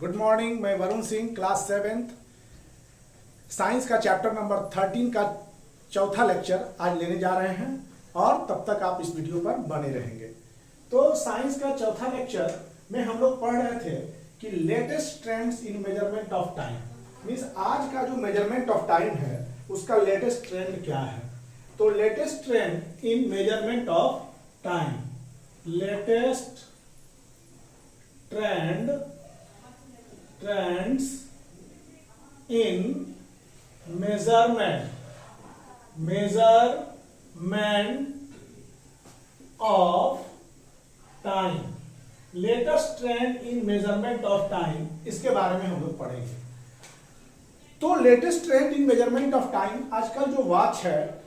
Good morning. मैं Varun Singh, class 7th science का chapter number 13 का चौथा लेक्चर आज लेने जा रहे हैं और तब तक आप इस वीडियो पर बने रहेंगे। तो साइंस का चौथा लेक्चर में हम लोग पढ़ रहे थे कि latest trends in measurement of time, means आज का जो मेजरमेंट ऑफ टाइम है उसका लेटेस्ट ट्रेंड क्या है। तो latest trend in measurement of time, latest trends in measurement of time, latest trend in measurement of time, इसके बारे में हम लोग पढ़ेंगे। तो latest trend in measurement of time, आजकल जो वॉच है,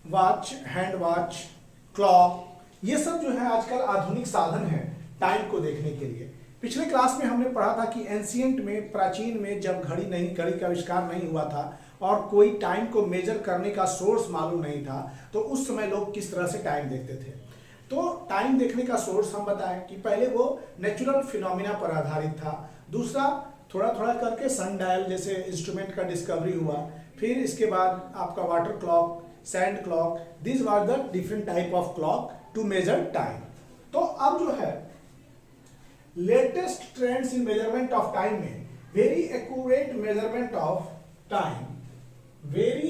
वॉच, हैंड वॉच, क्लॉक, ये सब जो है आजकल आधुनिक साधन है टाइम को देखने के लिए। पिछले क्लास में हमने पढ़ा था कि एंशिएंट में, प्राचीन में, जब घड़ी का आविष्कार नहीं हुआ था और कोई टाइम को मेजर करने का सोर्स मालूम नहीं था, तो उस समय लोग किस तरह से टाइम देखते थे। तो टाइम देखने का सोर्स हम बताएं कि पहले वो नेचुरल फिनोमिना पर आधारित था। दूसरा, थोड़ा थोड़ा करके सन डायल जैसे इंस्ट्रूमेंट का डिस्कवरी हुआ। फिर इसके बाद आपका water clock, sand clock, this were the different type of clock to measure time. तो अब जो है latest trends in measurement of time में very accurate measurement of time, very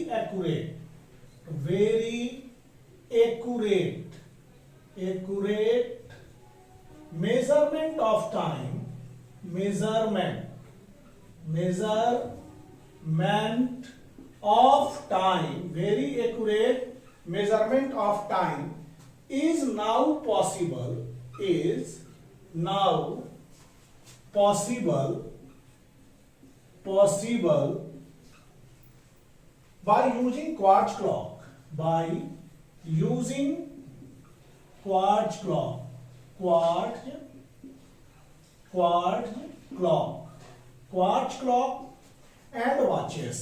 accurate measurement of time, measurement of time, very accurate measurement of time is now possible by using quartz clock, quartz clock and watches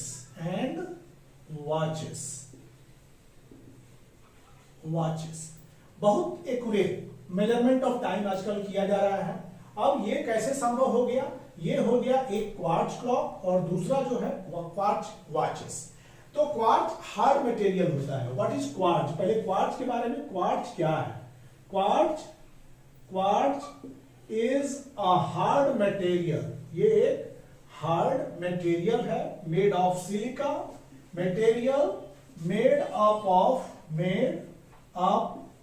बहुत accurate measurement of time आजकल किया जा रहा है। अब ये कैसे संभव हो गया? ये हो गया एक क्वार्ट्ज क्लॉक और दूसरा जो है क्वार्ट्ज वॉचेस। तो क्वार्ट्ज हार्ड मटेरियल होता है। What is quartz? पहले क्वार्ट्ज के बारे में, क्वार्ट्ज क्या है? Quartz is a hard material, ये एक हार्ड मटेरियल है, made of silica, material made up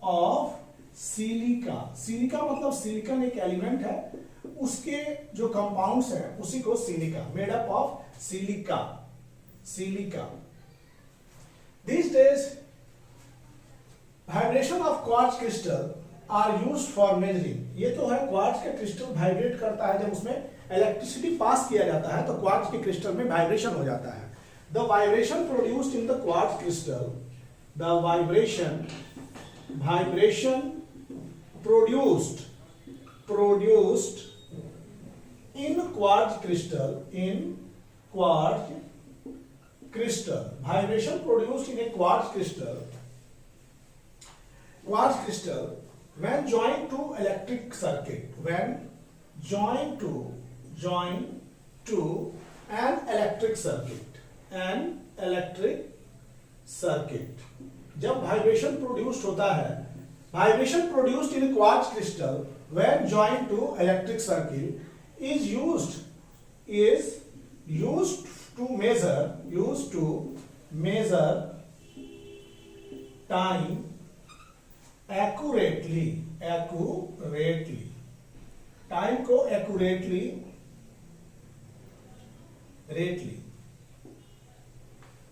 of silica. Silica मतलब सिलिकॉन एक एलिमेंट है, उसके जो कंपाउंड्स हैं उसी को silica, made up of silica. These days vibration of quartz crystal are used for measuring। ये तो है, क्वार्ट्ज का क्रिस्टल वाइब्रेट करता है, जब उसमें इलेक्ट्रिसिटी पास किया जाता है तो क्वार्ट्ज के क्रिस्टल में वाइब्रेशन हो जाता है। The vibration produced in the quartz crystal, the vibration produced in quartz crystal, vibration produced in a quartz crystal when joined to electric circuit, an electric circuit, जब वाइब्रेशन प्रोड्यूस्ड होता है, vibration produced in quartz crystal when joined to electric circuit is used to measure time accurately, time को accurately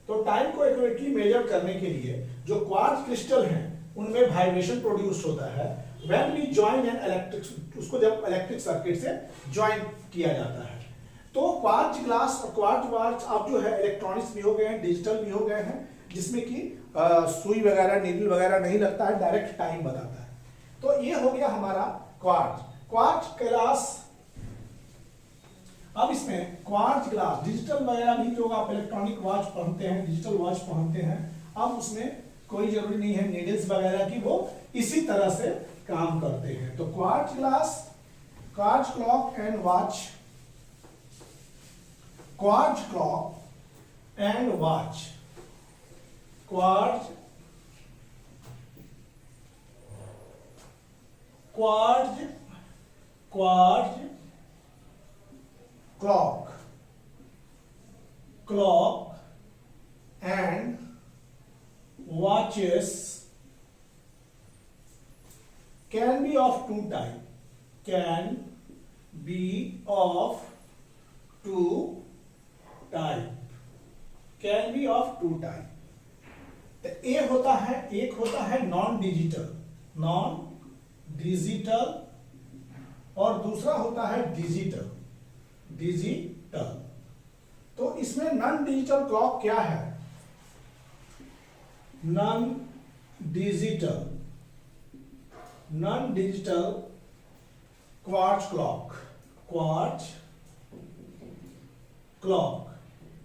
तो time को accurately measure करने के लिए जो क्वार्ट्ज क्रिस्टल हैं उनमें वाइब्रेशन प्रोड्यूस होता है when we join an electric, उसको जब इलेक्ट्रिक सर्किट से ज्वाइन किया जाता है। तो क्वार्ट्ज ग्लास और क्वार्ट्ज वॉच अब जो है इलेक्ट्रॉनिक्स भी हो गए हैं, डिजिटल भी हो गए हैं, जिसमें कि सुई वगैरह, नीडल वगैरह नहीं लगता है, डायरेक्ट टाइम बताता है। तो ये हो गया हमारा क्वार्ट्ज ग्लास। अब इसमें क्वार्ट्ज ग्लास, डिजिटल वगैरह भी जो आप इलेक्ट्रॉनिक वॉच पहनते हैं, डिजिटल वॉच पहनते हैं, अब उसमें कोई जरूरी नहीं है नीडल्स वगैरह की, वो इसी तरह से काम करते हैं। तो quartz glass, quartz clock and watch quartz clock and watch, quartz clock and watches can be of two type, can be of two type, can be of two type. तो एक होता है नॉन डिजिटल और दूसरा होता है digital. तो इसमें नॉन डिजिटल क्लॉक क्या है? Non digital quartz clock.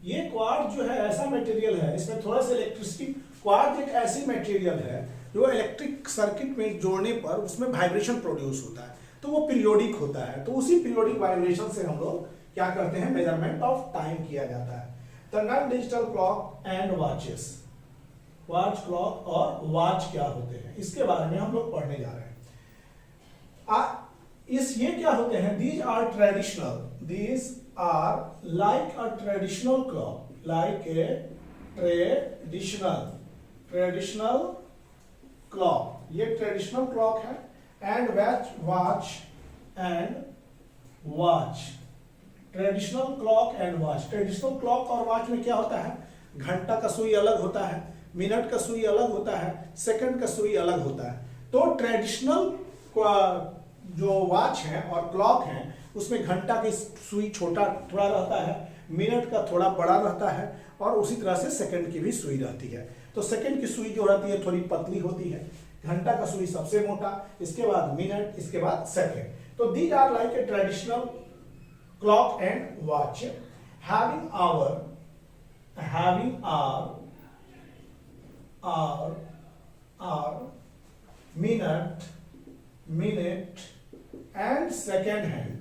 ये क्वार्ट्ज जो है ऐसा मटेरियल है, इसमें थोड़ा सा इलेक्ट्रिसिटी, क्वार्ट्ज एक ऐसी मटेरियल है जो इलेक्ट्रिक सर्किट में जोड़ने पर उसमें वाइब्रेशन प्रोड्यूस होता है, तो वो पीरियोडिक होता है। तो उसी पीरियोडिक वाइब्रेशन से हम लोग क्या करते हैं, मेजरमेंट ऑफ टाइम किया जाता है। तो non digital clock and watches, quartz clock और वॉच क्या होते हैं, इसके बारे में हम लोग पढ़ने जा रहे हैं। ये क्या होते हैं? These are like a traditional clock, like a traditional clock, ये ट्रेडिशनल क्लॉक है। And watch, traditional clock and watch. Traditional clock और वॉच में क्या होता है? घंटा का सुई अलग होता है, मिनट का सुई अलग होता है, सेकंड का सुई अलग होता है। तो ट्रेडिशनल जो वॉच है और क्लॉक है उसमें घंटा की सुई छोटा थोड़ा रहता है, मिनट का थोड़ा बड़ा रहता है और उसी तरह से सेकंड की भी सुई रहती है। तो सेकंड की सुई जो रहती है थोड़ी पतली होती है, घंटा का सुई सबसे मोटा, इसके बाद मिनट, इसके बाद सेकंड। तो these are like a traditional clock and watch having hour, minute and second hand,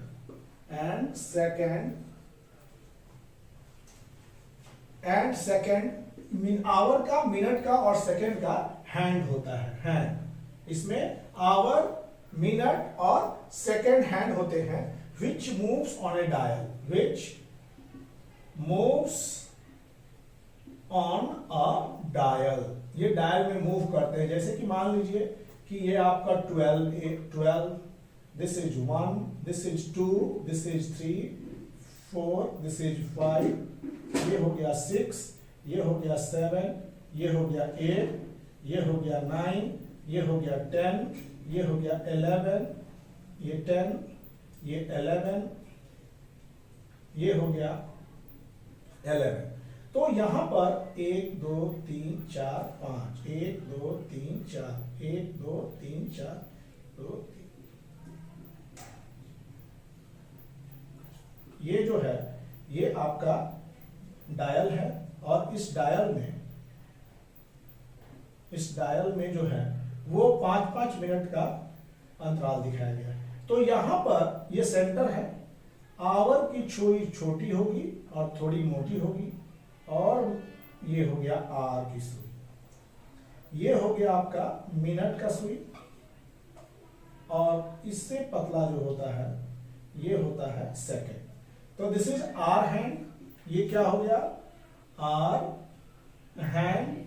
hour का, मिनट का और सेकंड का हैंड होता है, हैंड। इसमें आवर, मिनट और सेकंड हैंड होते हैं, which moves on a dial, ये डायल में मूव करते हैं। जैसे कि मान लीजिए कि ये आपका 12, this is 1, this is 2, this is 3, 4, this is 5, ये हो गया 6, ये हो गया 7, ये हो गया 8, ये हो गया 9, ये हो गया 10, ये हो गया 11, ये 10, ये 11, ये हो गया 11। तो यहां पर 1 2 3 4 5, 1 2 3 4, 1 2 3 4, 2 3, ये जो है ये आपका डायल है और इस डायल में जो है वो 5-5 मिनट का अंतराल दिखाया गया है। तो यहां पर ये सेंटर है, आवर की सुई छोटी होगी और थोड़ी मोटी होगी और ये हो गया आर की सुई, ये हो गया आपका मिनट का सुई और इससे पतला जो होता है ये होता है सेकंड। तो दिस इज आर हैंड, ये क्या हो गया आर हैंड,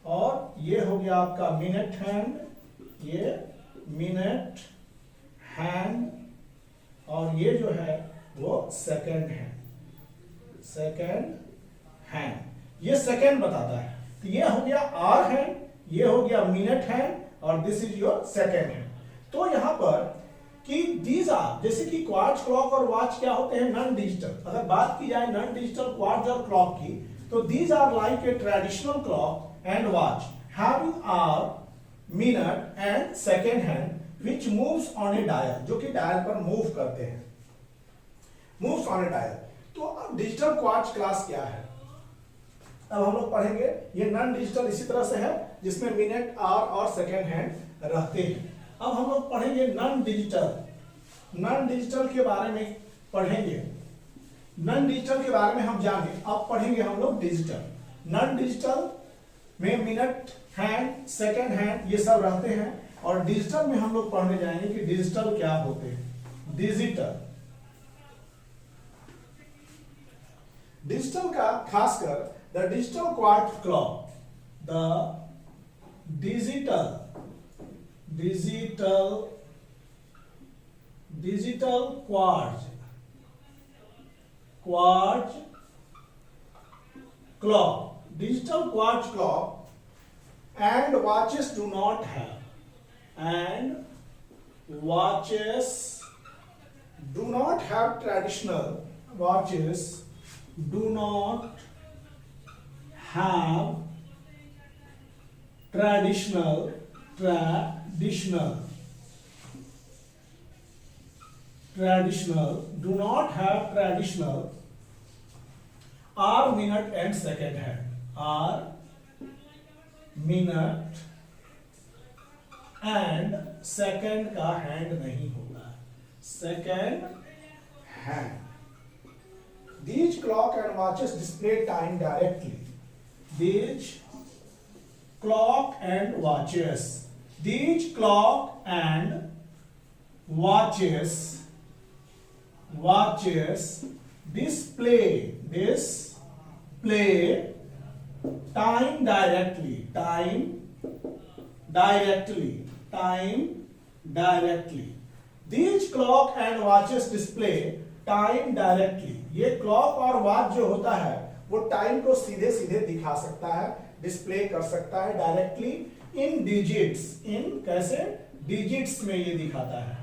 और ये हो गया आपका मिनट हैंड, ये मिनट हैंड, और ये जो है वो सेकंड हैंड, ये सेकंड बताता है। तो ये हो गया आर हैंड, ये हो गया मिनट हैंड और this is your second hand. तो यहां पर कि दीज आर, जैसे कि क्वार्ट्ज क्लॉक और वॉच क्या होते हैं नॉन डिजिटल। अगर बात की जाए नॉन डिजिटल क्वार्ट्ज और क्लॉक की, तो these are like a traditional clock and watch having hour, minute and second hand which moves on a dial, जो कि डायल पर मूव करते हैं, moves on a dial। तो अब डिजिटल क्वार्ट्ज क्लास क्या है अब हम लोग पढ़ेंगे। ये नॉन डिजिटल इसी तरह से है जिसमें मिनट, आवर और सेकंड हैंड रहते हैं। अब हम लोग पढ़ेंगे नॉन डिजिटल के बारे में पढ़ेंगे। नॉन डिजिटल के बारे में हम जाने, अब पढ़ेंगे हम लोग डिजिटल। नॉन डिजिटल में मिनट हैंड, सेकेंड हैंड, ये सब रहते हैं, और डिजिटल में हम लोग पढ़ने जाएंगे कि डिजिटल क्या होते हैं। डिजिटल का खासकर the digital quartz clock, the digital quartz clock, digital quartz clock and watches do not have, traditional watches do not have traditional do not have traditional hour, minute and second hand, hour, minute and second का hand नहीं होगा, second hand. These clock and watches display time directly. These clock and watches display time directly. These clock and watches display time directly. ये clock और watch जो होता है वो time को सीधे सीधे दिखा सकता है, डिस्प्ले कर सकता है डायरेक्टली इन डिजिट्स। इन कैसे? डिजिट्स में ये दिखाता है,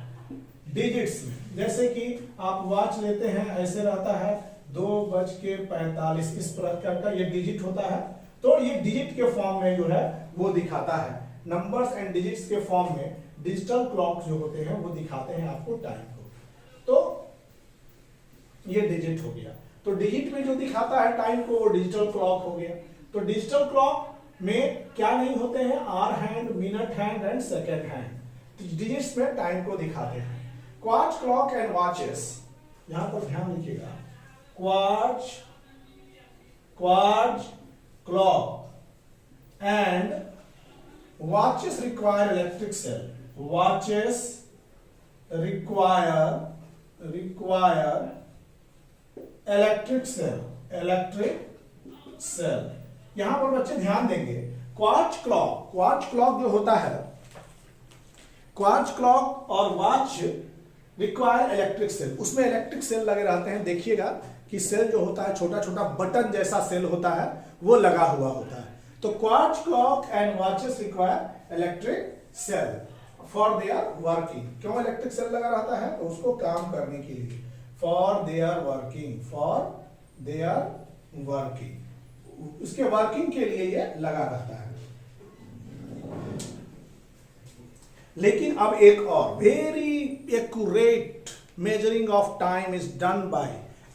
डिजिट्स में। जैसे कि आप वॉच लेते हैं, ऐसे रहता है 2:45, इस प्रकार का ये डिजिट होता है, तो ये डिजिट के फॉर्म में जो है वो दिखाता है, नंबर्स एंड डिजिट्स के फॉर्म में डिजिटल क्लॉक जो होते हैं वो दिखाते हैं आपको टाइम को। तो ये डिजिट हो गया, तो डिजिट में जो दिखाता है टाइम को वो डिजिटल क्लॉक हो गया। तो डिजिटल क्लॉक में क्या नहीं होते हैं? Hour hand, minute hand and second hand, digits में टाइम को दिखाते हैं। क्वार्ट्ज क्लॉक एंड वॉचेस, यहां पर ध्यान रखिएगा, quartz clock and watches require electric cell. Watches require electric cell. यहां पर बच्चे ध्यान देंगे, क्वार्ट्ज क्लॉक जो होता है, क्वार्ट्ज क्लॉक और वॉच रिक्वायर इलेक्ट्रिक सेल, उसमें इलेक्ट्रिक सेल लगे रहते हैं। देखिएगा कि सेल जो होता है छोटा छोटा बटन जैसा सेल होता है, वो लगा हुआ होता है। तो quartz clock and watches require electric cell for their working. क्यों इलेक्ट्रिक सेल लगा रहता है? तो उसको काम करने के लिए, फॉर देयर वर्किंग, उसके वर्किंग के लिए ये लगा रहता है। लेकिन अब एक और, very accurate measuring of time is done by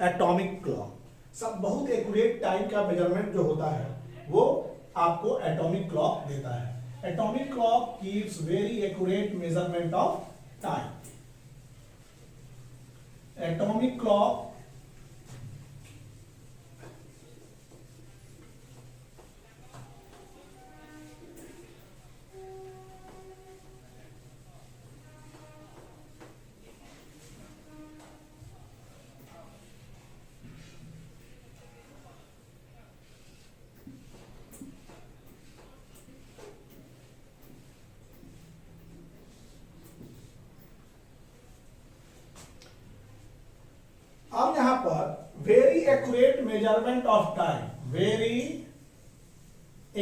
atomic clock. सब बहुत एक्यूरेट टाइम का मेजरमेंट जो होता है वो आपको एटॉमिक क्लॉक देता है। Atomic clock keeps very accurate measurement of time. Atomic clock अब यहां पर very accurate measurement of time, very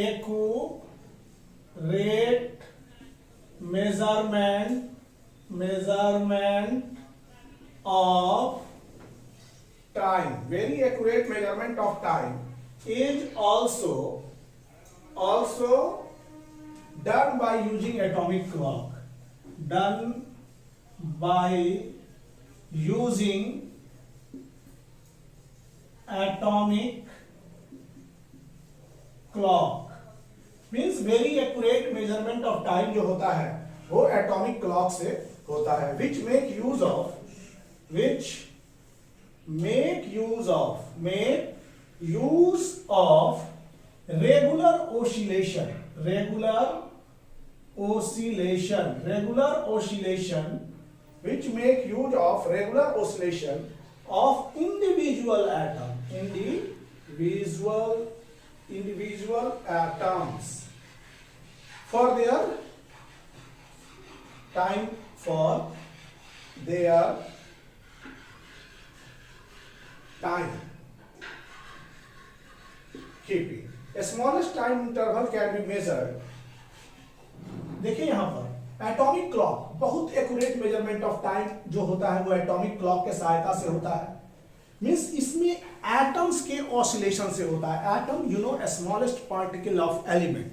accurate measurement of time, very accurate measurement of time is also done by using atomic clock, done by using atomic clock, means very accurate measurement of time जो होता है वो atomic clock से होता है, which make use make use of regular oscillation which make use of regular oscillation of individual atoms for their time keeping. A smallest time interval can be measured. देखिए यहां पर एटॉमिक क्लॉक, बहुत accurate measurement of time जो होता है वो atomic clock के सहायता से होता है। मींस इसमें एटम्स के ऑसिलेशन से होता है। Atom you know smallest particle of element,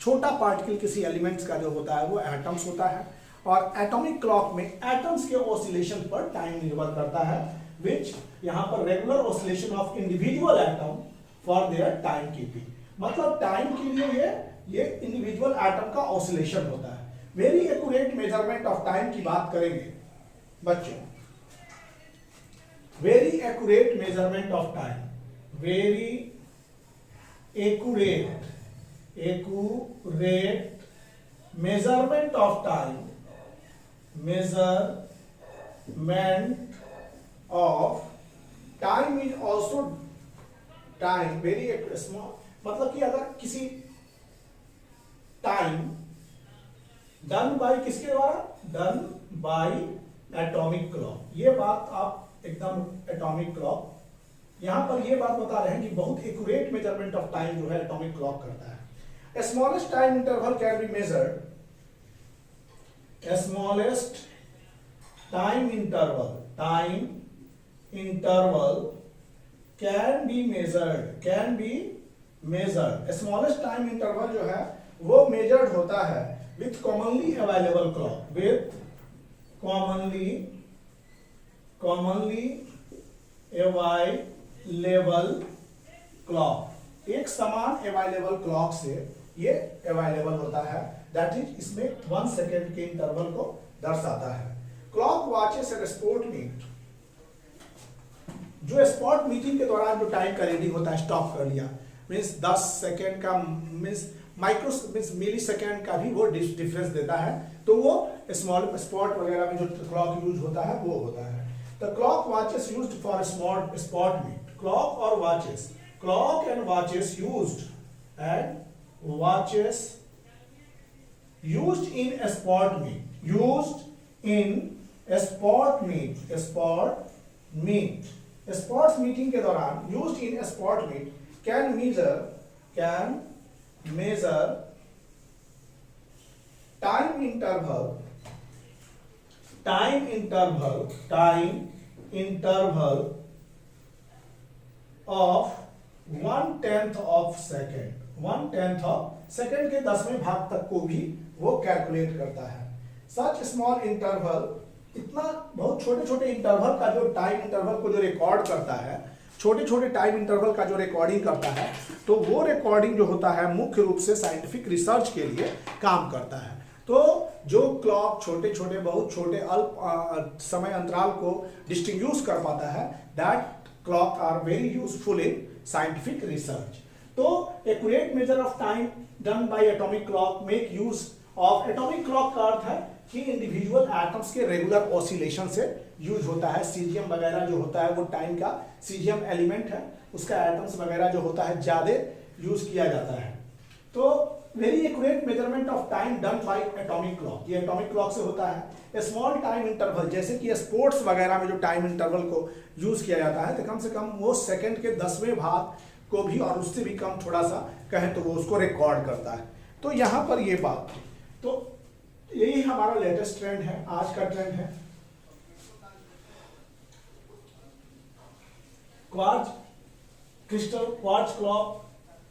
छोटा पार्टिकल किसी एलिमेंट्स का जो होता है वो एटम्स होता है। और एटॉमिक क्लॉक में एटम्स के ऑसिलेशन पर टाइम निर्भर करता है, विच यहाँ पर regular oscillation of individual atom for their time keeping, मतलब टाइम के लिए ये इंडिविजुअल एटम का ऑसिलेशन होता है। Very accurate measurement of time की बात करेंगे बच्चों। Very accurate measurement of time, very accurate measurement of time, measurement of time is also time very small, मतलब कि अगर किसी टाइम डन बाय किसके द्वारा, डन बाय एटॉमिक क्लॉक। ये बात आप एकदम एटॉमिक क्लॉक, यहां पर ये बात बता रहे हैं कि बहुत एक्यूरेट मेजरमेंट ऑफ टाइम जो है एटॉमिक क्लॉक करता है। A smallest time interval can be measured. A smallest time interval can be measured. A smallest time interval जो है वो measured होता है with commonly available clock, एक समान अवेलेबल क्लॉक से ये अवेलेबल होता है। दैट इज इसमें 1 सेकेंड के इंटरवल को दर्शाता है। Clock watches at spot meet, जो स्पॉट मीटिंग के दौरान जो टाइम का रीडिंग होता है, स्टॉप कर लिया, मींस 10 सेकेंड का मींस मिली सेकेंड का भी वो डिफरेंस देता है, तो वो स्मॉल स्पॉट वगैरह में जो क्लॉक यूज होता है वो होता है। The clock watches used for spot meet, clock और watches, clock and watches used in a sport sports meeting के दौरान used in a sport meet can measure time interval of 1/10 of second, 1/10 of second के 10वें भाग तक को भी वो कैलकुलेट करता है। सच स्मॉल इंटरवल, इतना बहुत छोटे छोटे इंटरवल का जो टाइम इंटरवल को जो रिकॉर्ड करता है, छोटे छोटे टाइम इंटरवल का जो रिकॉर्डिंग करता है, तो वो रिकॉर्डिंग जो होता है मुख्य रूप से साइंटिफिक रिसर्च के लिए काम करता है। तो जो क्लॉक छोटे छोटे बहुत छोटे अल्प समय अंतराल को डिस्टिंग्विश कर पाता है, that clock are very useful in scientific research. तो accurate measure of time done by atomic clock make use of, atomic clock का अर्थ है कि इंडिविजुअल एटम्स के रेगुलर ऑसिलेशन से यूज होता है। सीजियम वगैरह जो होता है वो टाइम का, सीजियम एलिमेंट है, उसका एटम्स वगैरह जो होता है ज्यादा यूज किया जाता है। तो very accurate measurement of time done by atomic clock, ये एटॉमिक क्लॉक से होता है। स्मॉल टाइम इंटरवल, जैसे कि स्पोर्ट्स वगैरह में जो टाइम इंटरवल को यूज किया जाता है, तो कम से कम वो सेकंड के 10वें भाग को भी और उससे भी कम थोड़ा सा कहें तो वो उसको रिकॉर्ड करता है। तो यहां पर ये बात थी। तो यही हमारा लेटेस्ट ट्रेंड है, आज का ट्रेंड है क्वार्ट्ज क्रिस्टल, क्वार्ट्ज क्लॉक,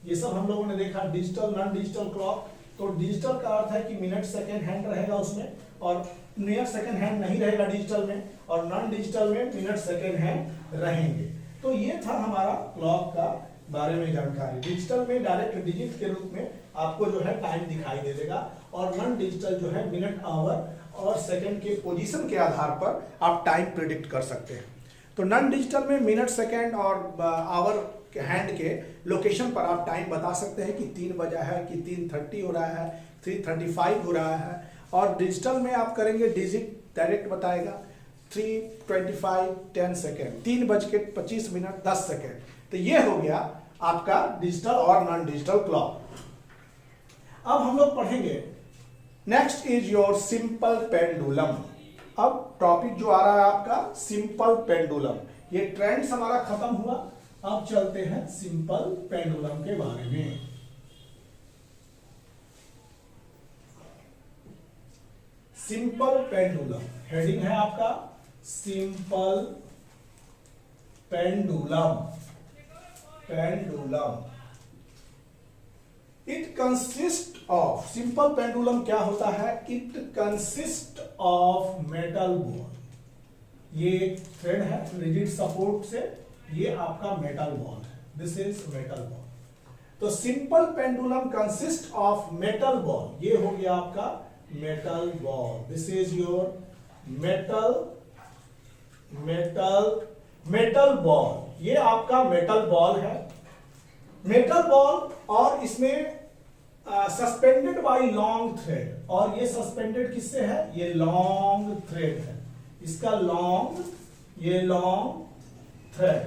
ये सब हम लोगों ने देखा। डिजिटल नॉन डिजिटल क्लॉक, तो डिजिटल का अर्थ है कि मिनट सेकेंड हैंड रहेगा उसमें, और मिनट सेकेंड हैंड नहीं रहेगा डिजिटल में, और नॉन डिजिटल में मिनट सेकेंड हैंड रहेंगे। तो ये था हमारा क्लॉक का बारे में जानकारी। डिजिटल में डायरेक्ट डिजिट के रूप में आपको जो है टाइम दिखाई दे देगा, और नॉन डिजिटल जो है मिनट, आवर और सेकंड के पोजीशन के आधार पर आप टाइम प्रिडिक्ट कर सकते हैं। तो नॉन डिजिटल में मिनट, सेकेंड और आवर हैंड के लोकेशन पर आप टाइम बता सकते हैं कि 3 बजा है, कि 3:30 हो रहा है, 3:35 हो रहा है। और डिजिटल में आप करेंगे डिजिट डायरेक्ट बताएगा 3:25 10 सेकेंड, 3:25 10 सेकेंड। तो ये हो गया आपका डिजिटल और नॉन डिजिटल क्लॉक। अब हम लोग पढ़ेंगे next is your simple pendulum. अब टॉपिक जो आ रहा है आपका सिंपल पेंडुलम। ये ट्रेंड्स हमारा खत्म हुआ, अब चलते हैं सिंपल पेंडुलम के बारे में। सिंपल पेंडुलम हेडिंग है आपका simple pendulum. Pendulum it consist of, simple pendulum क्या होता है? It consist of metal ball. ये एक थ्रेड है रिजिड सपोर्ट से, ये आपका मेटल बॉल है, दिस इज मेटल बॉल। तो simple pendulum consist of metal ball, ये हो गया आपका metal ball. This is your metal ball, ये आपका मेटल बॉल है। मेटल बॉल और इसमें सस्पेंडेड बाय लॉन्ग थ्रेड, और ये सस्पेंडेड किससे है? ये लॉन्ग थ्रेड है, इसका लॉन्ग, ये long thread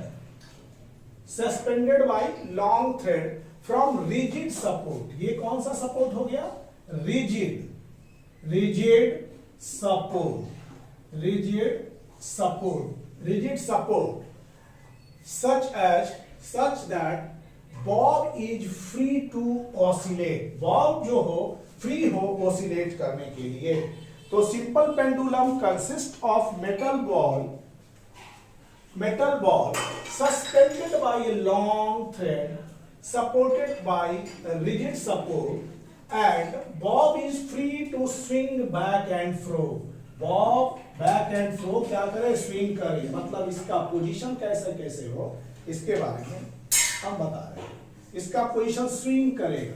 suspended by long thread from rigid support. ये कौन सा सपोर्ट हो गया? Rigid support such that bob is free to oscillate. Bob जो हो फ्री हो ऑसिलेट करने के लिए। तो simple pendulum consist of metal ball suspended by a long thread supported by rigid support and bob is free to swing back and fro. Bob back and fro क्या करे? Swing करे। मतलब इसका पोजीशन कैसे हो इसके बारे में हम बता रहे हैं। इसका पोजीशन स्विंग करेगा।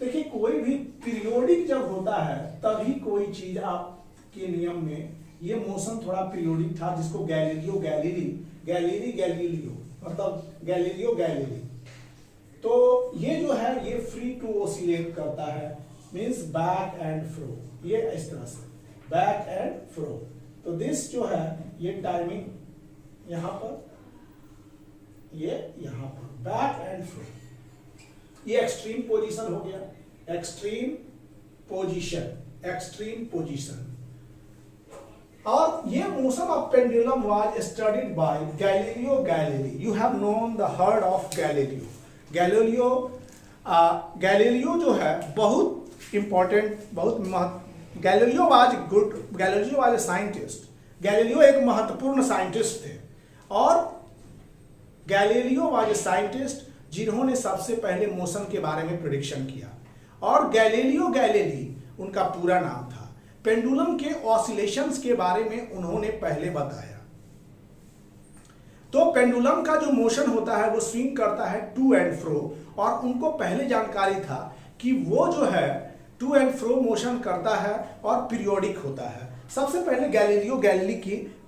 देखिए कोई भी पीरियोडिक जब होता है तभी कोई चीज आपके नियम में, ये मोशन थोड़ा पीरियोडिक था जिसको गैलीलियो मतलब गैलीली। तो ये जो है ये फ्री टू ऑसिलेट करता है, मींस बैक एंड फ्रो, ये इस तरह से बैक एंड फ्रो। तो दिस जो है ये टाइमिंग यहां पर, ये यहां पर बैक एंड फ्रो। ये एक्सट्रीम पोजीशन हो गया, एक्सट्रीम पोजीशन। और ये motion of pendulum was studied by Galileo Galilei. You have known the heard of Galileo. Galileo जो है बहुत important, Galileo was a scientist. Galileo एक महत्वपूर्ण साइंटिस्ट थे, और गैलीलियो वाज ए साइंटिस्ट जिन्होंने सबसे पहले मोशन के बारे में प्रेडिक्शन किया। और गैलीलियो गैलीली उनका पूरा नाम था। पेंडुलम के ऑसिलेशंस के बारे में उन्होंने पहले बताया। तो पेंडुलम का जो मोशन होता है वो स्विंग करता है टू एंड फ्रो, और उनको पहले जानकारी था कि वो जो है टू एंड फ्रो मोशन करता है और पीरियोडिक होता है। सबसे पहले गैलीलियो गैलीली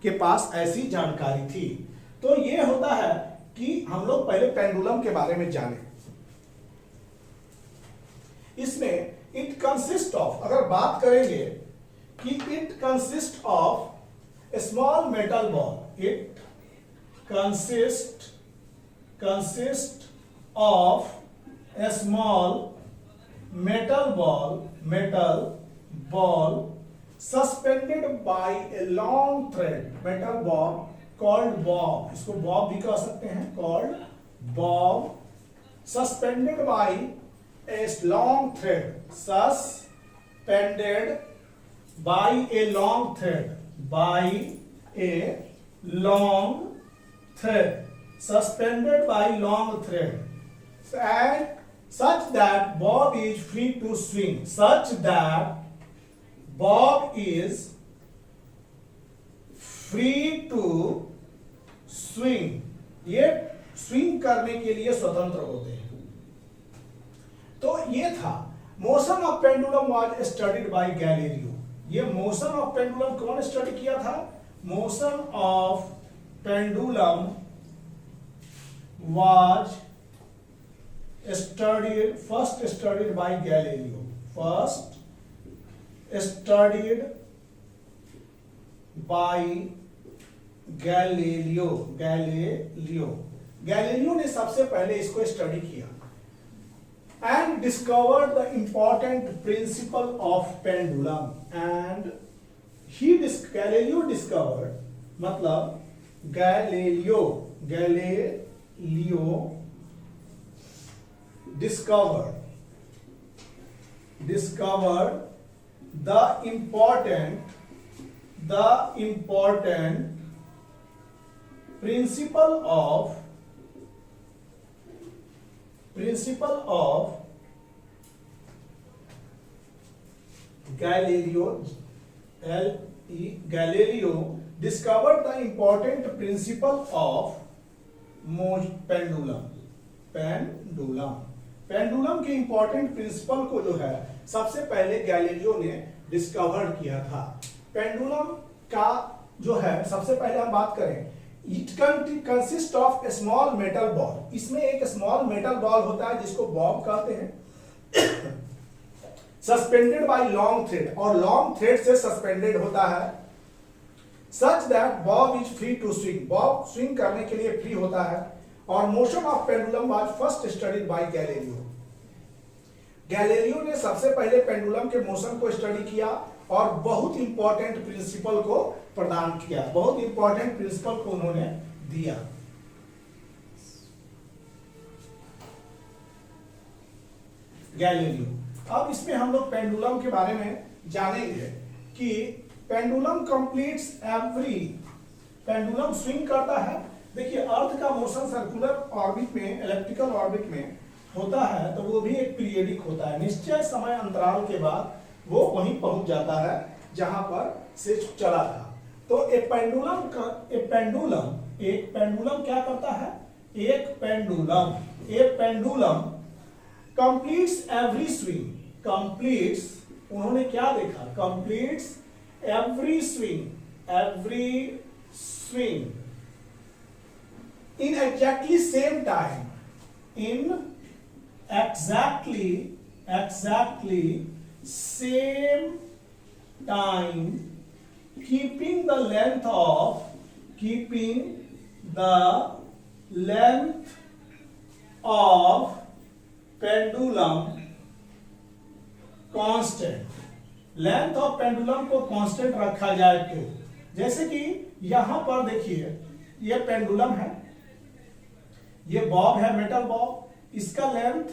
के पास ऐसी जानकारी थी। तो ये होता है कि हम लोग पहले पेंडुलम के बारे में जाने। इसमें इट कंसिस्ट ऑफ, अगर बात करेंगे कि it consist of A small metal ball, it consist of A small metal ball suspended by a long thread, metal ball called Bob, इसको बॉब भी कह सकते हैं, called Bob, suspended by a long thread, suspended by a long thread, suspended by long thread, and such that bob is free to swing, such that bob is free to swing, ये swing करने के लिए स्वतंत्र होते हैं। तो ये था motion of pendulum was studied by Galileo. ये मोशन ऑफ पेंडुलम कौन स्टडी किया था? Motion of pendulum was first studied by Galileo. First studied by Galileo. Galileo ने सबसे पहले इसको स्टडी किया and discovered the important principle of pendulum and Galileo discovered मतलब Galileo discovered the important principle of Galileo discovered the important principle of pendulum के important principle को जो है सबसे पहले गैलीलियो ने डिस्कवर किया था। पेंडुलम का जो है सबसे पहले हम बात करें, it consist of A small metal ball. इसमें एक स्मॉल मेटल बॉल होता है जिसको बॉब कहते हैं, सस्पेंडेड बाय लॉन्ग थ्रेड, और लॉन्ग थ्रेड से सस्पेंडेड होता है, such that bob is free to swing, bob swing करने के लिए फ्री होता है। और motion of pendulum was first studied by Galileo. Galileo ने सबसे पहले पेंडुलम के मोशन को स्टडी किया और बहुत इंपॉर्टेंट प्रिंसिपल को प्रदान किया, बहुत इंपॉर्टेंट प्रिंसिपल को उन्होंने दिया। गैलीलियो, अब इसमें हम लोग पेंडुलम के बारे में जानेंगे कि पेंडुलम पेंडुलम स्विंग करता है। देखिए, अर्थ का मोशन सर्कुलर ऑर्बिट में, इलिप्टिकल ऑर्बिट में होता है तो वो भी एक पीरियडिक होता है, निश्चय समय अंतराल के बाद वो वहीं पहुंच जाता है जहां पर से चला था। तो एक पेंडुलम क्या करता है, एक पेंडुलम कंप्लीट्स एवरी स्विंग, उन्होंने क्या देखा, completes every swing in exactly same time, keeping the length of pendulum constant, length of pendulum को कांस्टेंट रखा जाए तो, जैसे कि यहां पर देखिए ये पेंडुलम है, ये बॉब है, मेटल बॉब, इसका लेंथ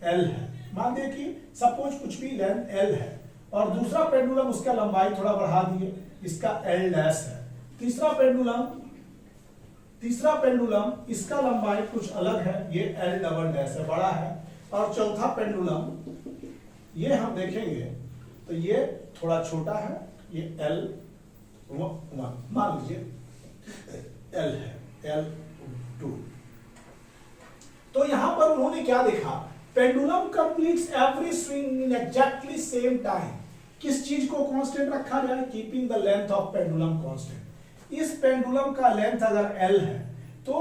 L है, मान दिए कि सपोज कुछ भी लेंथ L है, और दूसरा पेंडुलम उसका लंबाई थोड़ा बढ़ा दिए, इसका L डैश है। तीसरा पेंडुलम इसका लंबाई कुछ अलग है, ये L डबल डैश है, बड़ा है। और चौथा पेंडुलम ये हम देखेंगे तो ये थोड़ा छोटा है, ये L1 मान लीजिए L है, L2। तो यहां पर उन्होंने क्या देखा, pendulum completes every swing in exactly same time. किस चीज को कांस्टेंट रखा जाए, keeping the length of pendulum constant. इस पेंडुलम का लेंथ अगर L है तो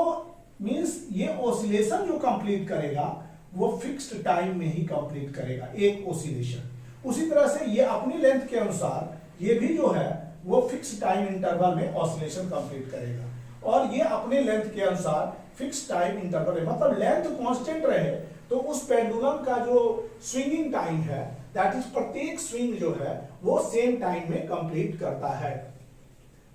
मींस ये ऑसिलेशन जो कंप्लीट करेगा वो फिक्स्ड टाइम में ही कंप्लीट करेगा, एक ऑसिलेशन। उसी तरह से ये अपनी लेंथ के अनुसार ये भी जो है वो फिक्स टाइम इंटरवल में ऑसिलेशन कंप्लीट करेगा, और ये अपने लेंथ के अनुसार फिक्स टाइम इंटरवल है, मतलब लेंथ कांस्टेंट रहे तो उस पेंडुलम का जो स्विंगिंग टाइम है, दैट इज प्रत्येक स्विंग जो है वो सेम टाइम में कंप्लीट करता है।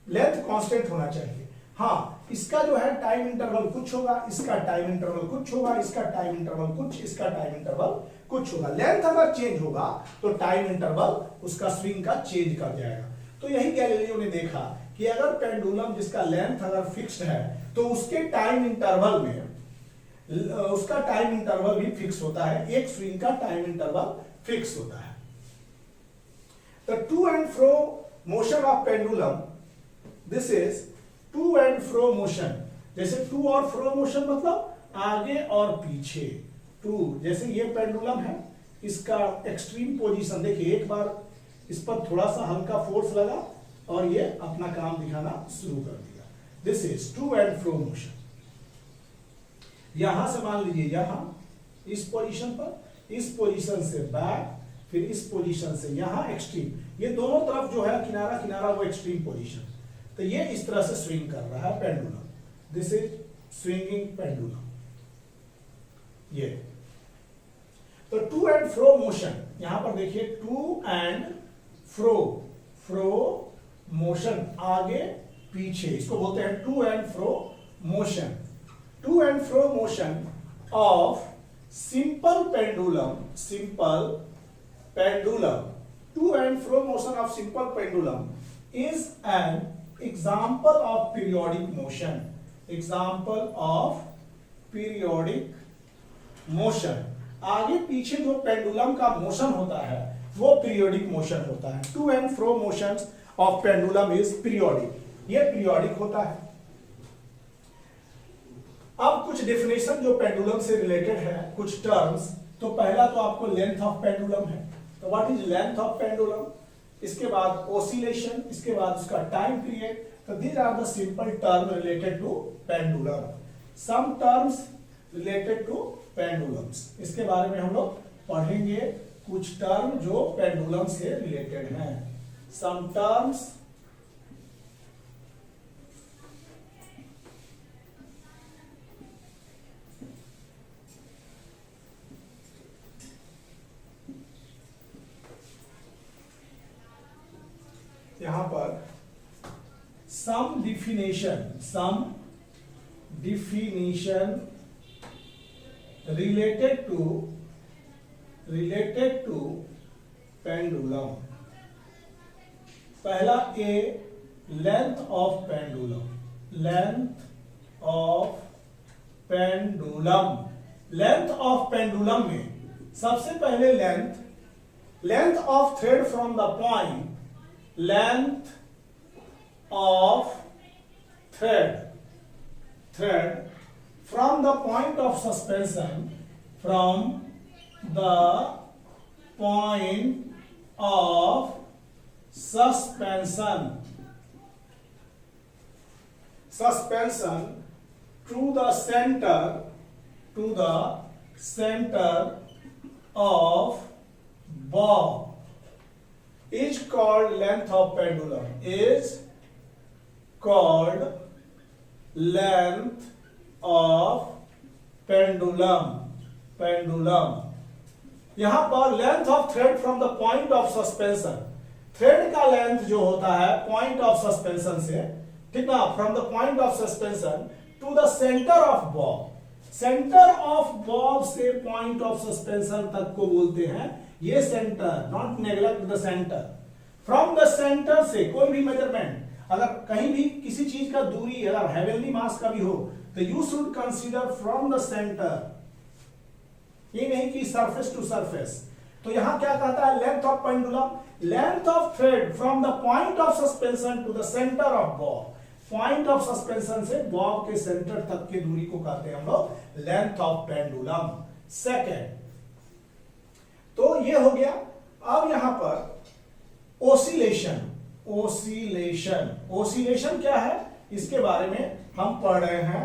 लेंथ कांस्टेंट होना चाहिए। हाँ, इसका जो है टाइम इंटरवल कुछ होगा, इसका टाइम इंटरवल कुछ होगा, इसका टाइम इंटरवल कुछ, इसका टाइम इंटरवल कुछ होगा। लेंथ अगर चेंज होगा तो टाइम इंटरवल उसका स्विंग का चेंज कर जाएगा। तो यही गैलीलियो ने देखा कि अगर पेंडुलम जिसका लेंथ अगर फिक्स्ड है तो उसके टाइम इंटरवल में उसका टाइम इंटरवल भी फिक्स होता है, एक स्विंग का टाइम इंटरवल फिक्स होता है। The to and fro motion of pendulum, this is to and fro motion। जैसे to और fro motion मतलब आगे और पीछे। to जैसे ये पेंडुलम है, इसका एक्सट्रीम पोजीशन देखिए, एक बार इस पर थोड़ा सा हल्का फोर्स लगा और ये अपना काम दिखाना शुरू कर दिया। This is to and fro motion. यहां से मान लीजिए यहां इस पोजीशन पर, इस पोजीशन से बैक, फिर इस पोजीशन से यहां एक्सट्रीम, ये दोनों तरफ जो है किनारा किनारा वो एक्सट्रीम पोजीशन। तो ये इस तरह से स्विंग कर रहा है pendulum, this is swinging pendulum. ये तो टू एंड फ्रो मोशन, यहां पर देखिए to and fro, fro motion, आगे पीछे, इसको बोलते हैं to and fro motion. To and fro motion of simple pendulum, simple pendulum, to and fro motion of simple pendulum is an example of periodic motion, example of periodic motion. आगे पीछे जो pendulum का motion होता है वो periodic motion होता है। To and fro motion of pendulum is periodic, ये पीरियोडिक होता है। अब कुछ डेफिनेशन जो पेंडुलम से रिलेटेड है, कुछ टर्म्स। तो पहला तो आपको लेंथ ऑफ पेंडुलम है, तो what is length of pendulum, इसके बाद ओसिलेशन, इसके बाद उसका टाइम पीरियड। तो these are the simple term related to pendulum. Some terms related to pendulums, इसके बारे में हम लोग पढ़ेंगे। कुछ टर्म जो पेंडुलम से रिलेटेड हैं, सम टर्म्स यहां पर some definition related to pendulum। पहला a length of pendulum, length of pendulum. Length of pendulum में सबसे पहले length of thread from the point, length of thread from the point of suspension, from the point of suspension to the center of bob is called length of pendulum, is called length of pendulum। यहां पर length of thread from the point of suspension, thread का length जो होता है point of suspension से, ठीक ना, from the point of suspension to the centre of bob, centre of bob से पॉइंट ऑफ सस्पेंशन तक को बोलते हैं ये centre, not neglect the centre. From the centre से कोई भी मेजरमेंट, अगर कहीं भी किसी चीज का दूरी अगर हेवनली मास का भी हो तो you should consider from the centre, ये नहीं कि सरफेस टू सरफेस। तो यहां क्या कहता है length of pendulum, length of thread from the point of suspension to the centre of bob, point of suspension से बॉब के सेंटर तक की दूरी को कहते हैं हम लोग लेंथ ऑफ पेंडुलम। सेकेंड, तो ये हो गया। अब यहां पर ओसिलेशन, ओसिलेशन क्या है इसके बारे में हम पढ़ रहे हैं।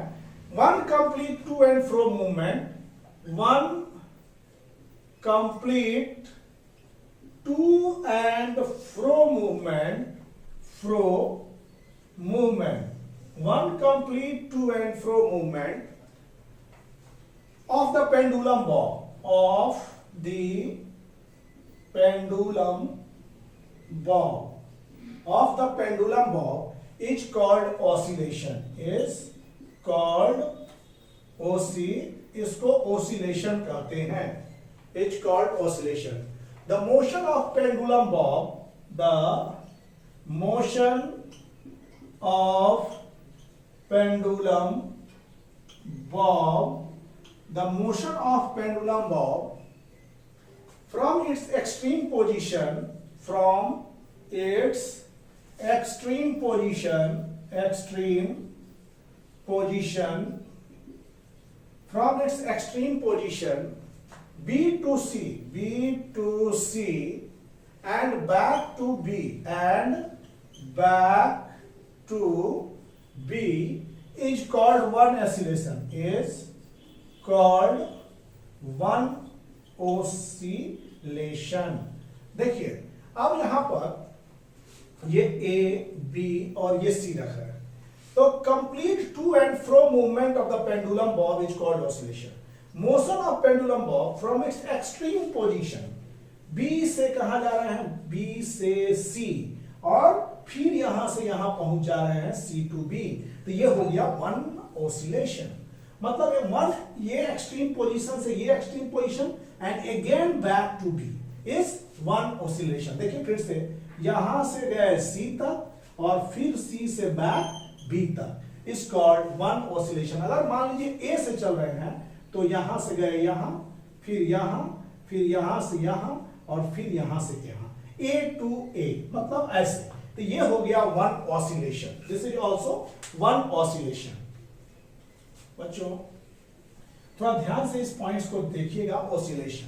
One complete to and fro movement, one complete to and fro movement, one complete to and fro movement of the pendulum bob, of the pendulum bob is called oscillation, is called इसको oscillation कहते हैं, is called oscillation। The motion of pendulum bob, the motion of pendulum bob, the motion of pendulum bob from its extreme position, from its extreme position, from its extreme position B to C and back to B and back to B is called one oscillation, is called one oscillation. देखिए अब यहां पर ये A, B और ये C रखा है, तो complete to and fro movement of the pendulum bob is called oscillation. Motion of pendulum bob from its extreme position, B से कहां जा रहे हैं, B से C, और फिर यहां से यहां पहुंच जा रहे हैं C to B, तो ये हो गया वन ऑसिलेशन. मतलब ये वन, ये एक्सट्रीम पोजीशन से ये extreme position and again back to B is one oscillation. देखिए फिर से यहां से गए C तक और फिर C से बैक B तक, इज कॉल्ड वन ऑसिलेशन. अगर मान लीजिए A से चल रहे हैं तो यहां से गए यहां, फिर यहां, फिर यहां से यहां और फिर यहां से यहां, A to A, मतलब ऐसे. तो ये हो गया one oscillation. This is also one oscillation. बच्चों थोड़ा ध्यान से इस पॉइंट्स को देखिएगा. ऑसिलेशन,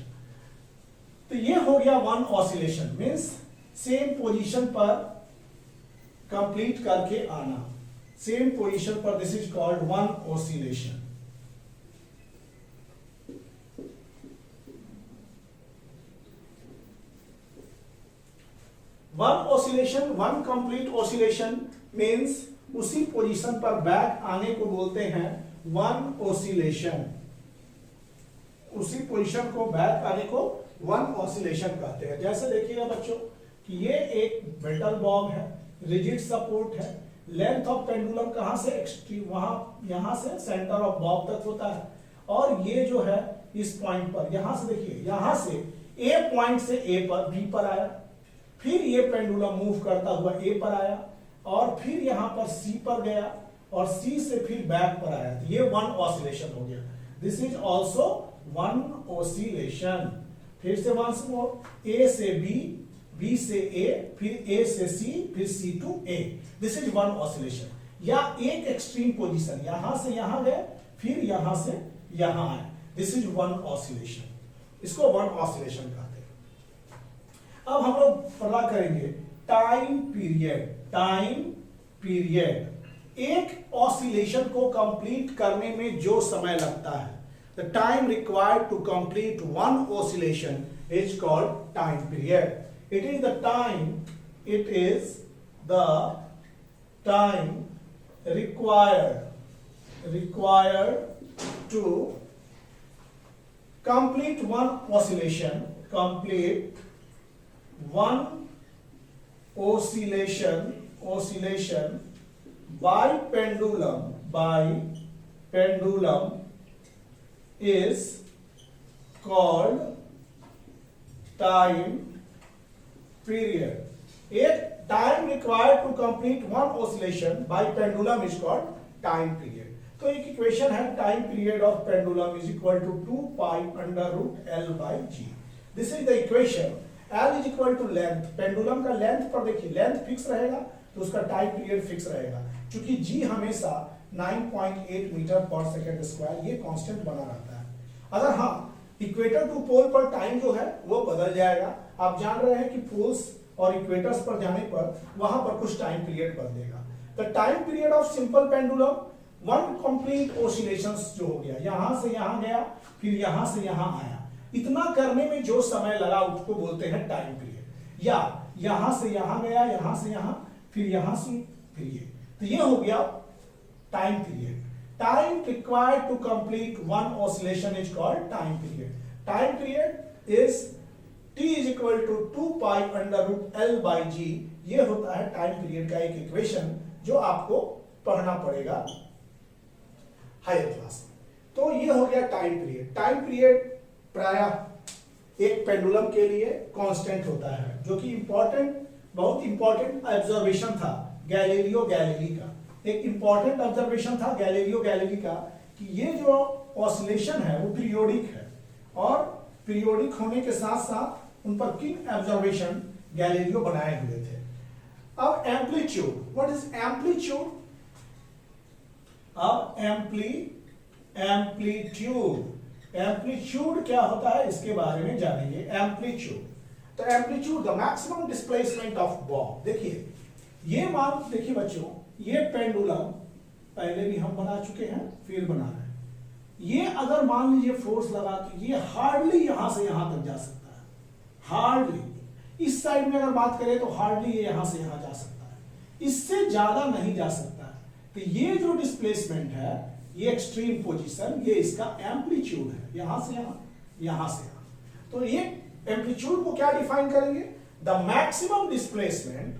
तो ये हो गया one oscillation, means same position पर कंप्लीट करके आना, सेम पोजीशन पर. This is called one oscillation. One oscillation, one complete oscillation means उसी पोजीशन पर बैक आने को बोलते हैं वन ऑसिलेशन. उसी पोजीशन को बैक आने को वन ऑसिलेशन कहते हैं. जैसे देखिएगा बच्चों कि ये एक मेटल बॉब है, रिजिड सपोर्ट है, लेंथ ऑफ पेंडुलम कहां से एक्सट्रीम, वहां यहां से सेंटर ऑफ बॉब तक होता है, और ये जो है इस पॉइंट पर, यहां से देखिए, यहां से ए पॉइंट से ए पर बी पर आया, फिर ये पेंडुलम मूव करता हुआ ए पर आया, और फिर यहां पर सी पर गया, और सी से फिर बैक पर आया. तो ये वन ऑसिलेशन हो गया. This is also one oscillation. फिर से वंस मोर, ए से बी, बी से ए, फिर ए से सी, फिर C to A. This is one oscillation. या एक एक्सट्रीम पोजीशन, यहां से यहां गए, फिर यहां से यहां आए. This is one oscillation. इसको वन ऑसिलेशन कहते हैं. अब हम लोग पता करेंगे टाइम पीरियड. टाइम पीरियड, एक ऑसिलेशन को कंप्लीट करने में जो समय लगता है, the time required to complete one oscillation is called time period. It is the time, it is the time required to complete one oscillation, complete one oscillation by pendulum is called time period. एक time required to complete one oscillation by pendulum is called time period. तो एक equation है, time period of pendulum is equal to 2 pi under root L by g. This is the equation. L is equal to length, pendulum का length पर देखिए, length fix रहेगा तो उसका time period fix रहेगा. क्योंकि जी हमेशा 9.8 मीटर पर सेकेंड स्क्वायर, ये कांस्टेंट बना रहता है. अगर हाँ इक्वेटर टू पोल पर टाइम जो है वो बदल जाएगा. आप जान रहे हैं कि पोल्स और इक्वेटर्स पर जाने पर वहां पर कुछ टाइम पीरियड बदलेगा. The time period of simple pendulum, one complete oscillations जो हो गया, यहां से यहां गया, फिर यहां से यहां आया, इतना करने में जो समय लगा उसको बोलते हैं टाइम पीरियड. या यहां से यहां गया, यहां से यहां, फिर यहां से फिर ये, तो ये हो गया time period. Time required to complete one oscillation is called time period. Time period is T is equal to 2 pi under root L by G. ये होता है टाइम पीरियड का एक इक्वेशन जो आपको पढ़ना पड़ेगा हायर क्लास में. तो ये हो गया टाइम पीरियड. टाइम पीरियड प्रायः एक पेंडुलम के लिए कांस्टेंट होता है, जो कि इंपॉर्टेंट, बहुत इंपॉर्टेंट ऑब्जर्वेशन था गैलीलियो गैलीली का. एक इंपॉर्टेंट ऑब्जर्वेशन था गैलीलियो गैलीली का कि ये जो ऑसिलेशन है वो पीरियोडिक है, और पीरियोडिक होने के साथ साथ उन पर किन ऑब्जर्वेशन गैलीलियो बनाए हुए थे. अब एम्पलीट्यूड, व्हाट इज एम्पलीट्यूड? अब एम्पलीट्यूड क्या होता है इसके बारे में जानेंगे. एम्पलीट्यूड, तो amplitude the maximum displacement of Bob. देखिए ये मान, देखिए बच्चों, ये पेंडुलम पहले भी हम बना चुके हैं, फिर बना रहे हैं। ये अगर मान लीजिए फोर्स लगा तो ये हार्डली यहां से यहां तक जा सकता है, हार्डली। इस साइड में अगर बात करें तो हार्डली ये यहां से यहां जा सकता है, इससे ज्यादा नहीं जा सकता है। तो ये जो डिस्प्लेसमेंट है, ये एक्सट्रीम पोजीशन, ये इसका एम्पलीट्यूड है, यहां से यहां, यहां से यहां। तो ये एम्पलीट्यूड को क्या डिफाइन करेंगे? The maximum displacement,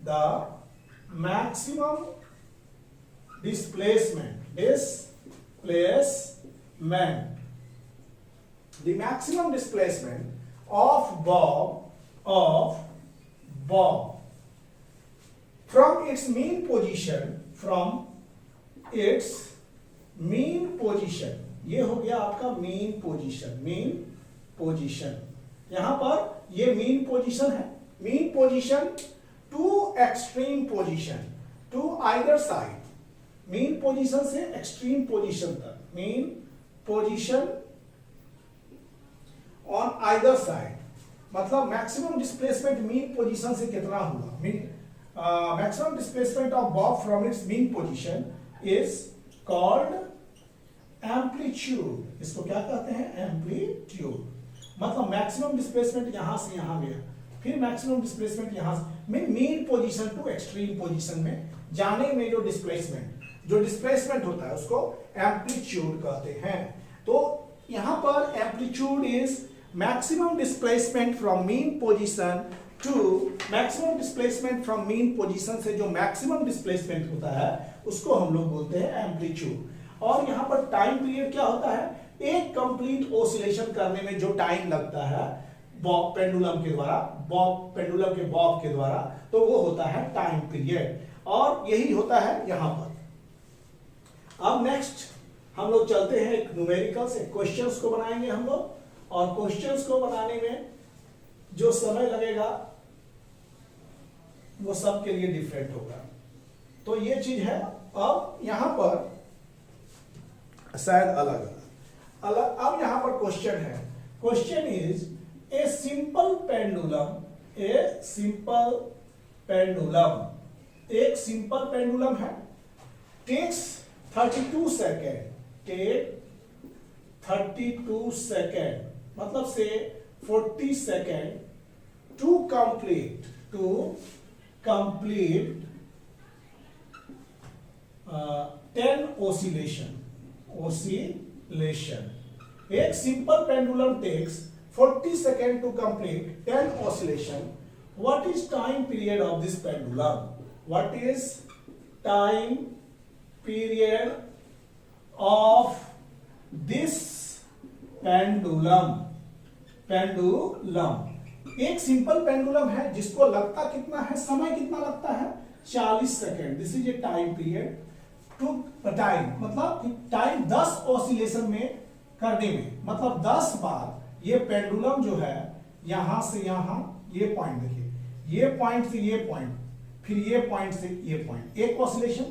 the maximum displacement, the maximum displacement of Bob from its mean position, ये हो गया आपका mean position। यहां पर ये mean position है, mean position to extreme position, to either side, mean position से एक्सट्रीम पोजीशन तक, mean position on either side, मतलब मैक्सिमम डिस्प्लेसमेंट मीन पोजीशन से कितना हुआ। Maximum displacement of Bob from its mean position is called amplitude. इसको क्या कहते हैं? एम्पलीट्यूड। मतलब मैक्सिमम डिस्प्लेसमेंट यहां से यहां गया, फिर मैक्सिमम डिस्प्लेसमेंट यहां से mean position to extreme position में जाने में जो डिस्प्लेसमेंट होता है उसको एम्पलीट्यूड कहते हैं। तो यहां पर amplitude is maximum displacement from mean position to, maximum displacement from mean position से जो मैक्सिमम डिस्प्लेसमेंट होता है उसको हम लोग बोलते हैं एम्पलीट्यूड। और यहां पर टाइम पीरियड क्या होता है? एक कंप्लीट ऑसिलेशन करने में जो टाइम लगता है बॉब पेंडुलम के द्वारा, पेंडुलम के बॉब के द्वारा, तो वो होता है टाइम पीरियड। और यही होता है यहां पर। अब नेक्स्ट हम लोग चलते हैं एक न्यूमेरिकल से, क्वेश्चंस को बनाएंगे हम लोग, और क्वेश्चंस को बनाने में जो समय लगेगा वो सबके लिए डिफरेंट होगा। तो ये चीज है। अब यहां पर शायद अलग। अब यहां पर क्वेश्चन है, question is a simple pendulum, एक सिंपल पेंडुलम है, टेक्स 32 सेकेंड, टेक 32 सेकेंड, मतलब से 40 सेकेंड टू कंप्लीट 10 oscillation। एक simple pendulum takes 40 second to complete 10 oscillation। What is time period of this pendulum? What is time period of this pendulum? एक simple pendulum है जिसको लगता कितना है, समय कितना लगता है? 40 second. This is a time period to time, मतलब टाइम 10 ऑसिलेशन में करने में, मतलब 10 बार ये पेंडुलम जो है यहां से यहां, ये पॉइंट देखिए, ये पॉइंट से ये पॉइंट, फिर ये पॉइंट से ये पॉइंट, एक ऑसिलेशन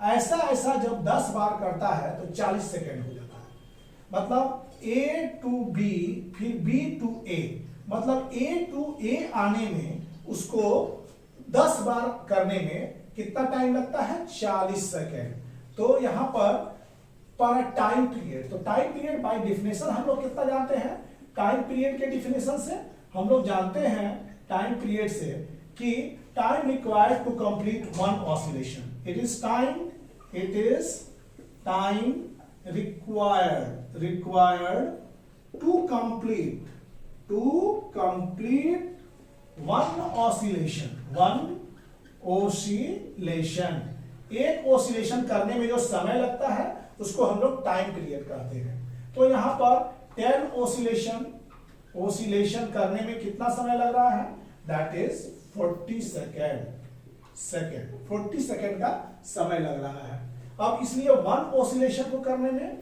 ऐसा जब 10 बार करता है तो 40 सेकेंड हो जाता है। मतलब A टू B, फिर B टू A, मतलब A टू A आने में उसको 10 बार करने में कितना टाइम लगता है? 40 सेकेंड। तो यहां पर टाइम पीरियड, तो टाइम पीरियड बाय डेफिनेशन हम लोग कितना जानते हैं? टाइम पीरियड के डेफिनेशन से हम लोग जानते हैं, टाइम पीरियड से, कि time required to complete one oscillation, it is time required to complete one oscillation। एक ऑसिलेशन करने में जो समय लगता है उसको हम लोग टाइम पीरियड कहते हैं। तो यहां पर 10 ऑसिलेशन करने में कितना समय लग रहा है? दैट इज 40 सेकेंड, 40 सेकेंड का समय लग रहा है। अब इसलिए वन ऑसिलेशन को करने में,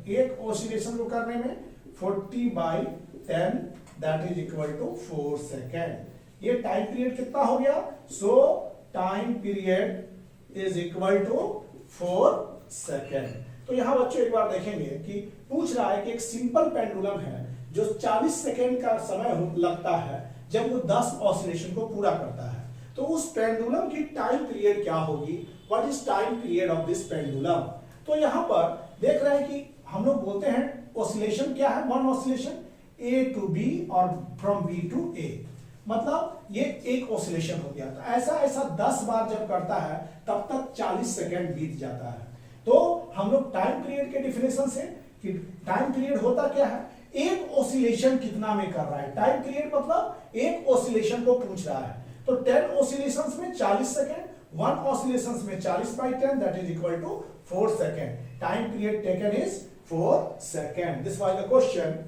एक ऑसिलेशन को करने में 40/10 that is equal to 4 second. ये टाइम पीरियड कितना हो गया? So time period is equal to 4 second. तो यहां बच्चों एक बार देखेंगे कि पूछ रहा है कि एक सिंपल पेंडुलम है जो 40 सेकेंड का समय लगता है जब वो 10 ऑसिलेशन को पूरा करता है। तो उस पेंडुलम की टाइम पीरियड क्या होगी, what is time period of this pendulum. तो यहां पर देख रहे हैं कि हम लोग बोलते हैं ऑसिलेशन क्या है, one oscillation A to B और फ्रॉम बी टू ए, मतलब ये एक ऑसिलेशन हो गया। तो ऐसा ऐसा 10 बार जब करता है तब तक 40 सेकेंड बीत जाता है। तो हम लोग टाइम पीरियड के डिफिनेशन से कि टाइम पीरियड होता क्या है, एक ऑसिलेशन कितना में कर रहा है, टाइम पीरियड मतलब एक ऑसिलेशन को पूछ रहा है। तो 10 ऑसिलेशंस में 40 सेकेंड, 1 ऑसिलेशंस में 40/10 that is equal to 4 second. Time period taken is 4 second. This was the question,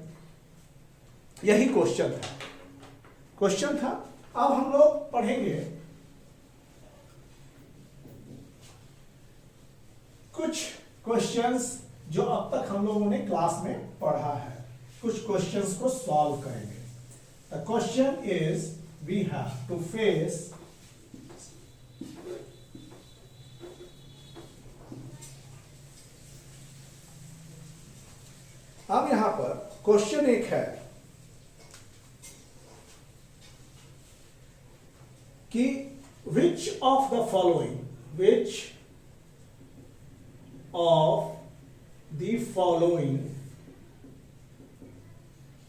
यही क्वेश्चन था। अब हम लोग पढ़ेंगे कुछ क्वेश्चंस जो अब तक हम लोगों ने क्लास में पढ़ा है, कुछ क्वेश्चंस को सॉल्व करेंगे। The question is we have to face अब यहां पर क्वेश्चन एक है कि which of the following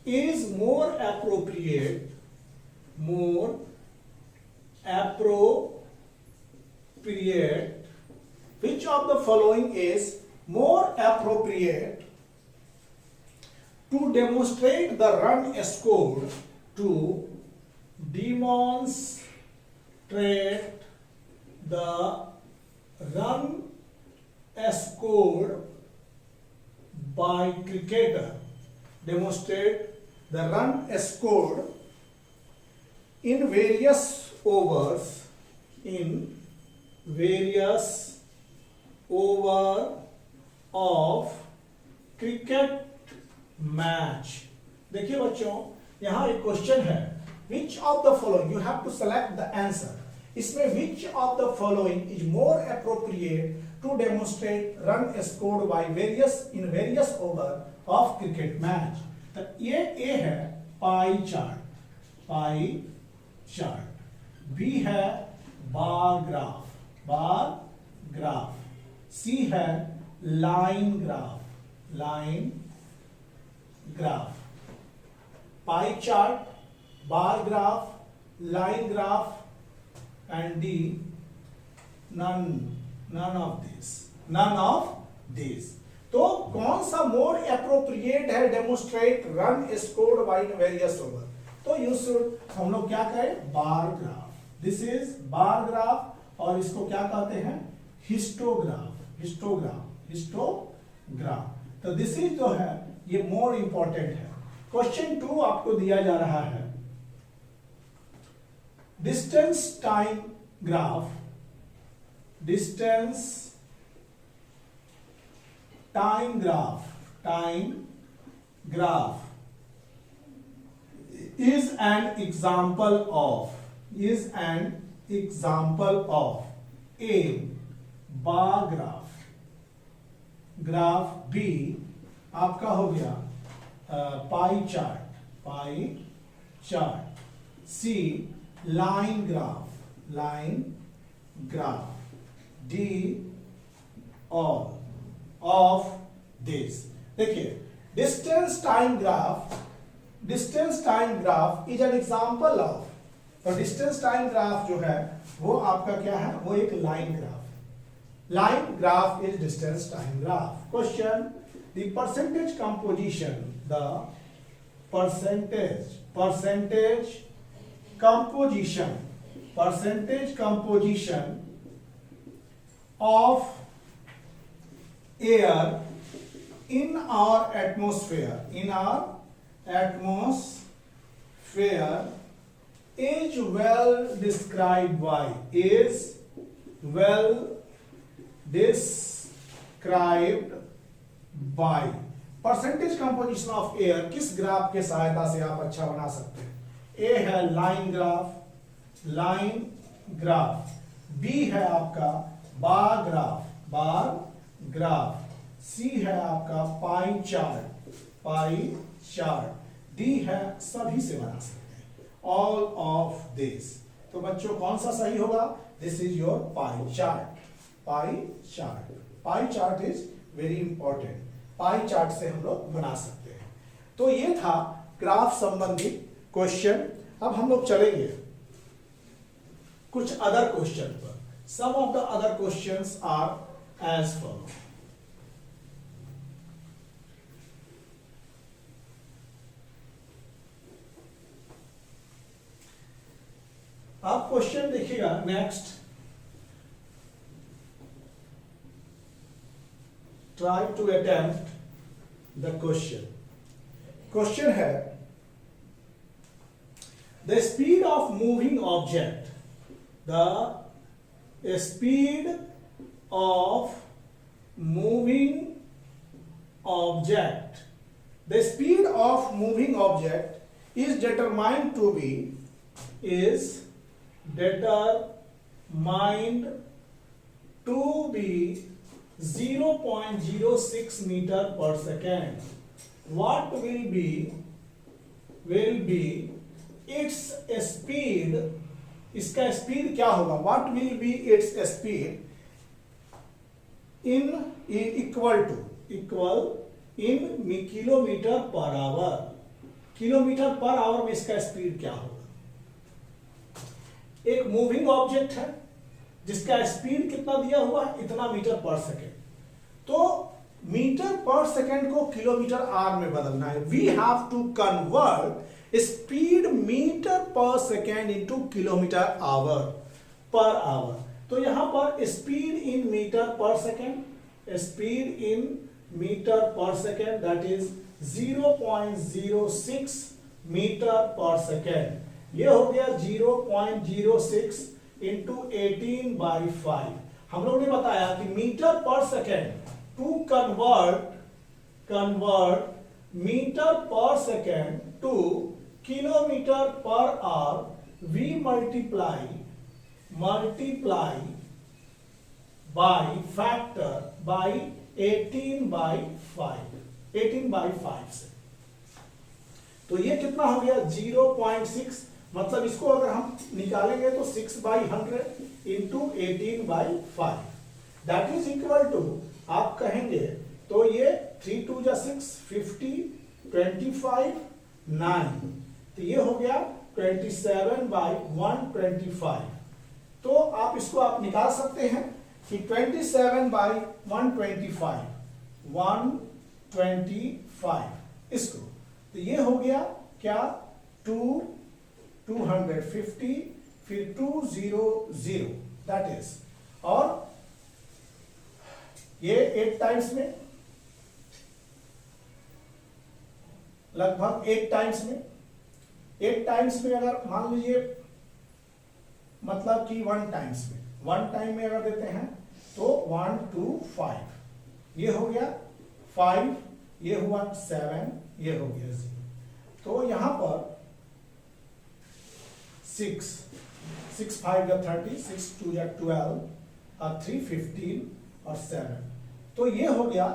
is more appropriate which of the following is more appropriate to demonstrate the run score, to demonstrate the run scored by cricketer, demonstrate the run scored in various overs, of cricket match. देखिए बच्चों, यहां एक question है, which of the following, you have to select the answer. इसमें which of the following is more appropriate to demonstrate run scored by various over of cricket match. तो ये ए है pie chart, B है bar graph, सी है line graph, pie chart, bar graph, line graph and D none of these। तो कौन सा मोर appropriate है demonstrate run scored by various over. तो यू शुड, हम लोग क्या करें, bar graph, this is bar graph और इसको क्या कहते हैं, हिस्टोग्राफ। तो दिस इज जो है ये मोर इंपॉर्टेंट है। क्वेश्चन 2 आपको दिया जा रहा है, distance time graph is an example of A bar graph, B आपका हो गया pie chart, C line graph, D all of this। देखिए distance time graph is an example of, तो डिस्टेंस टाइम ग्राफ जो है वो आपका क्या है, वो एक line graph is distance time graph. Question, the percentage composition of air in our atmosphere is well described by percentage composition of air किस ग्राफ के सहायता से आप अच्छा बना सकते हैं। ए है लाइन ग्राफ, बी है आपका बार ग्राफ, सी है आपका पाई चार्ट, डी है सभी से बना सकते हैं, ऑल ऑफ दिस। तो बच्चों कौन सा सही होगा? This is your pie chart. Pie chart, pie chart is very important. Pie chart से हम लोग बना सकते हैं। तो ये था ग्राफ संबंधित क्वेश्चन। अब हम लोग चलेंगे कुछ अदर क्वेश्चन पर। Some of the other questions are as follow. आप क्वेश्चन देखिएगा next. Try to attempt the question. Question है the speed of moving object, the speed of moving object, the speed of moving object is determined to be, is determined to be 0.06 meter per second. What will be its speed? इसका speed क्या होगा? What will be its speed in equal in kilometre per our? Kilometre per our में इसका speed क्या होगा? एक moving object है जिसका स्पीड कितना दिया हुआ है? इतना मीटर पर सेकेंड। तो मीटर पर सेकेंड को किलोमीटर आवर में बदलना है। We have to convert speed metre per second into kilometre hour per hour. तो यहां पर speed in metre per second, speed in metre per second that is 0.06 metre per second. ये हो गया 0.06 इंटू 18/5। हम लोग ने बताया कि metre per second to convert metre per second to kilometre per hour, we multiply by factor by 18/5 से। तो ये कितना हो गया? 0.6। मतलब इसको अगर हम निकालेंगे तो 6/100 into 18/5 that is equal to, आप कहेंगे तो ये 3 2 जा 6, 50, 25, 9, तो ये हो गया 27/125। तो आप इसको आप निकाल सकते हैं कि 27/125 125 इसको, तो ये हो गया क्या? 250 फिर 200 दैट इज, और ये 8 टाइम्स में, लगभग 8 टाइम्स में, 8 टाइम्स में अगर मान लीजिए मतलब कि 1 टाइम्स में, 1 टाइम में अगर देते हैं तो 1 2 5, ये हो गया 5, ये हुआ 7, ये हो गया 0। तो यहां पर 6 5 या 30, 6 2 या 12 और 3 15 और 7, तो ये हो गया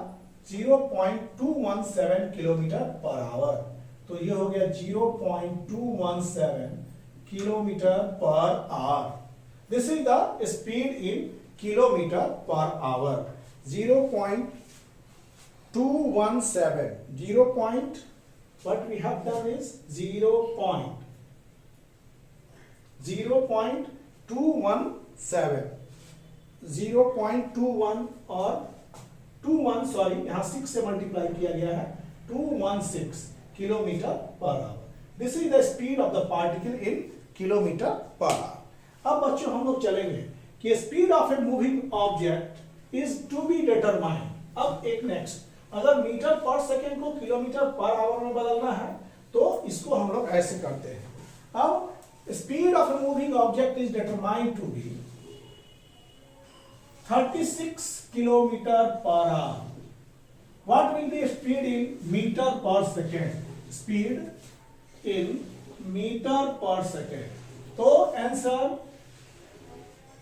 0.217 किलोमीटर पर आवर। तो ये हो गया 0.217 kilometre per hour. This is the speed in kilometre per our. 0.217 what we have done is 0.217 0.21 और 21 सॉरी यहां 6 से मल्टीप्लाई किया गया है, 216 kilometre per hour. This is the speed of the particle in kilometre per hour. अब बच्चों हम लोग चलेंगे कि speed of a moving object is to be determined. अब एक नेक्स्ट, अगर मीटर पर सेकेंड को किलोमीटर पर आवर में बदलना है तो इसको हम लोग ऐसे करते हैं। अब speed of a moving object is determined to be 36 kilometre per hour. What will be speed in metre per second? Speed in metre per second. तो answer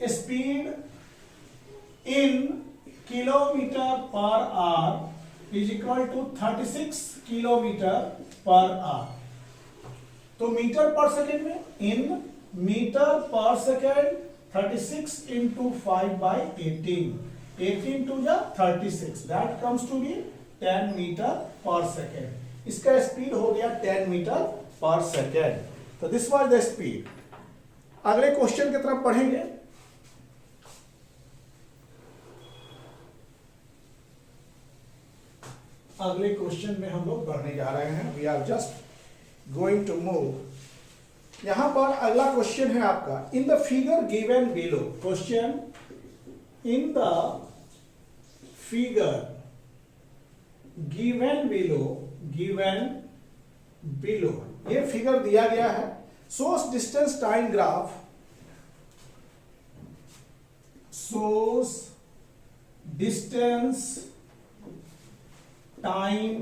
speed in kilometre per hour is equal to 36 kilometre per hour. तो metre per second में in metre per second, 36 into 5 by 18, 18 to the 36, that comes to be 10 metre per second. इसका speed हो गया 10 metre per second. तो this was the speed. अगले question की तरफ पढ़ेंगे। अगले क्वेश्चन में हम लोग बढ़ने जा रहे हैं। We are just going to move. यहां पर अगला क्वेश्चन है आपका, in the figure given below. Question, in the figure given below, ये फिगर दिया गया है। Source distance time graph, source distance time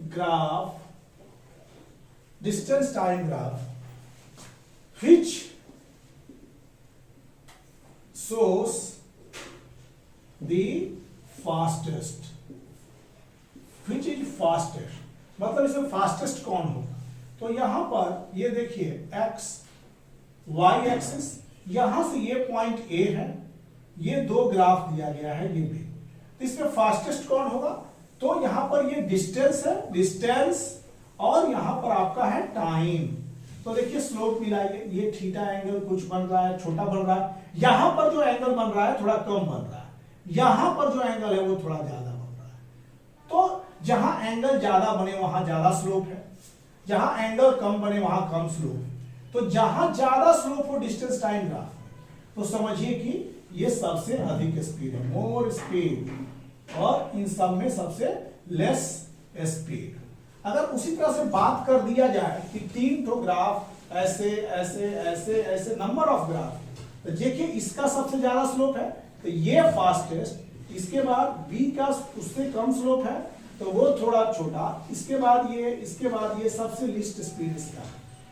graph, distance time graph which shows the fastest, which is fastest, मतलब इसमें fastest कौन होगा। तो यहां पर ये देखिए x y एक्सिस, यहां से ये पॉइंट A है, ये दो ग्राफ दिया गया है ये भी, तो इसमें फास्टेस्ट कौन होगा। तो यहां पर ये डिस्टेंस है, डिस्टेंस, और यहां पर आपका है टाइम। तो देखिए स्लोप मिलाइए, ये थीटा एंगल कुछ बन रहा है, छोटा बन रहा है, यहां पर जो एंगल बन रहा है थोड़ा कम बन रहा है, यहां पर जो एंगल है वो थोड़ा ज्यादा बन रहा है। तो जहां एंगल ज्यादा बने वहां ज्यादा स्लोप है, जहां एंगल कम बने वहां कम स्लोप है। तो जहां ज्यादा स्लोप हो डिस्टेंस टाइम ग्राफ, तो समझिए कि ये सबसे अधिक स्पीड है, मोर स्पीड, और इन सब में सबसे लेस स्पीड। अगर उसी तरह से बात कर दिया जाए कि तीन तो ग्राफ ऐसे ऐसे ऐसे ऐसे नंबर ऑफ ग्राफ, तो देखिए इसका सबसे ज्यादा स्लोप है तो ये फास्टेस्ट, इसके बाद बी का उससे कम स्लोप है तो वो थोड़ा छोटा, इसके बाद ये सबसे लीस्ट स्पीड इसका,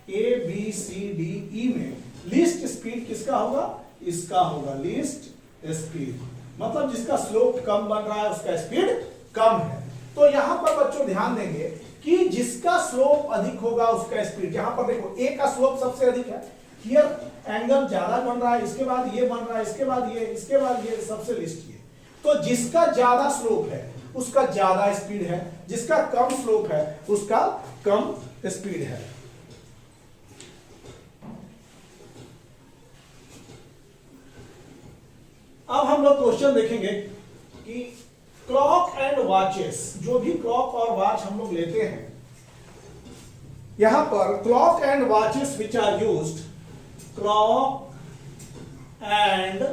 A B C D E में लीस्ट स्पीड किसका होगा, इसका होगा लीस्ट स्पीड, मतलब जिसका स्लोप कम बन रहा है उसका स्पीड कम है। तो यहां पर बच्चों ध्यान देंगे कि जिसका स्लोप अधिक होगा उसका स्पीड, यहां पर देखो ए का स्लोप सबसे अधिक है, हियर एंगल ज्यादा बन रहा है, इसके बाद ये बन रहा है, इसके बाद ये, इसके बाद ये, सबसे लिस्ट ये। तो जिसका ज्यादा स्लोप है उसका ज्यादा स्पीड है, जिसका कम स्लोप है उसका कम स्पीड है। अब हम लोग क्वेश्चन देखेंगे कि क्लॉक एंड वॉचेस, जो भी क्लॉक और वॉच हम लोग लेते हैं, यहां पर clock and watches which are used, क्लॉक एंड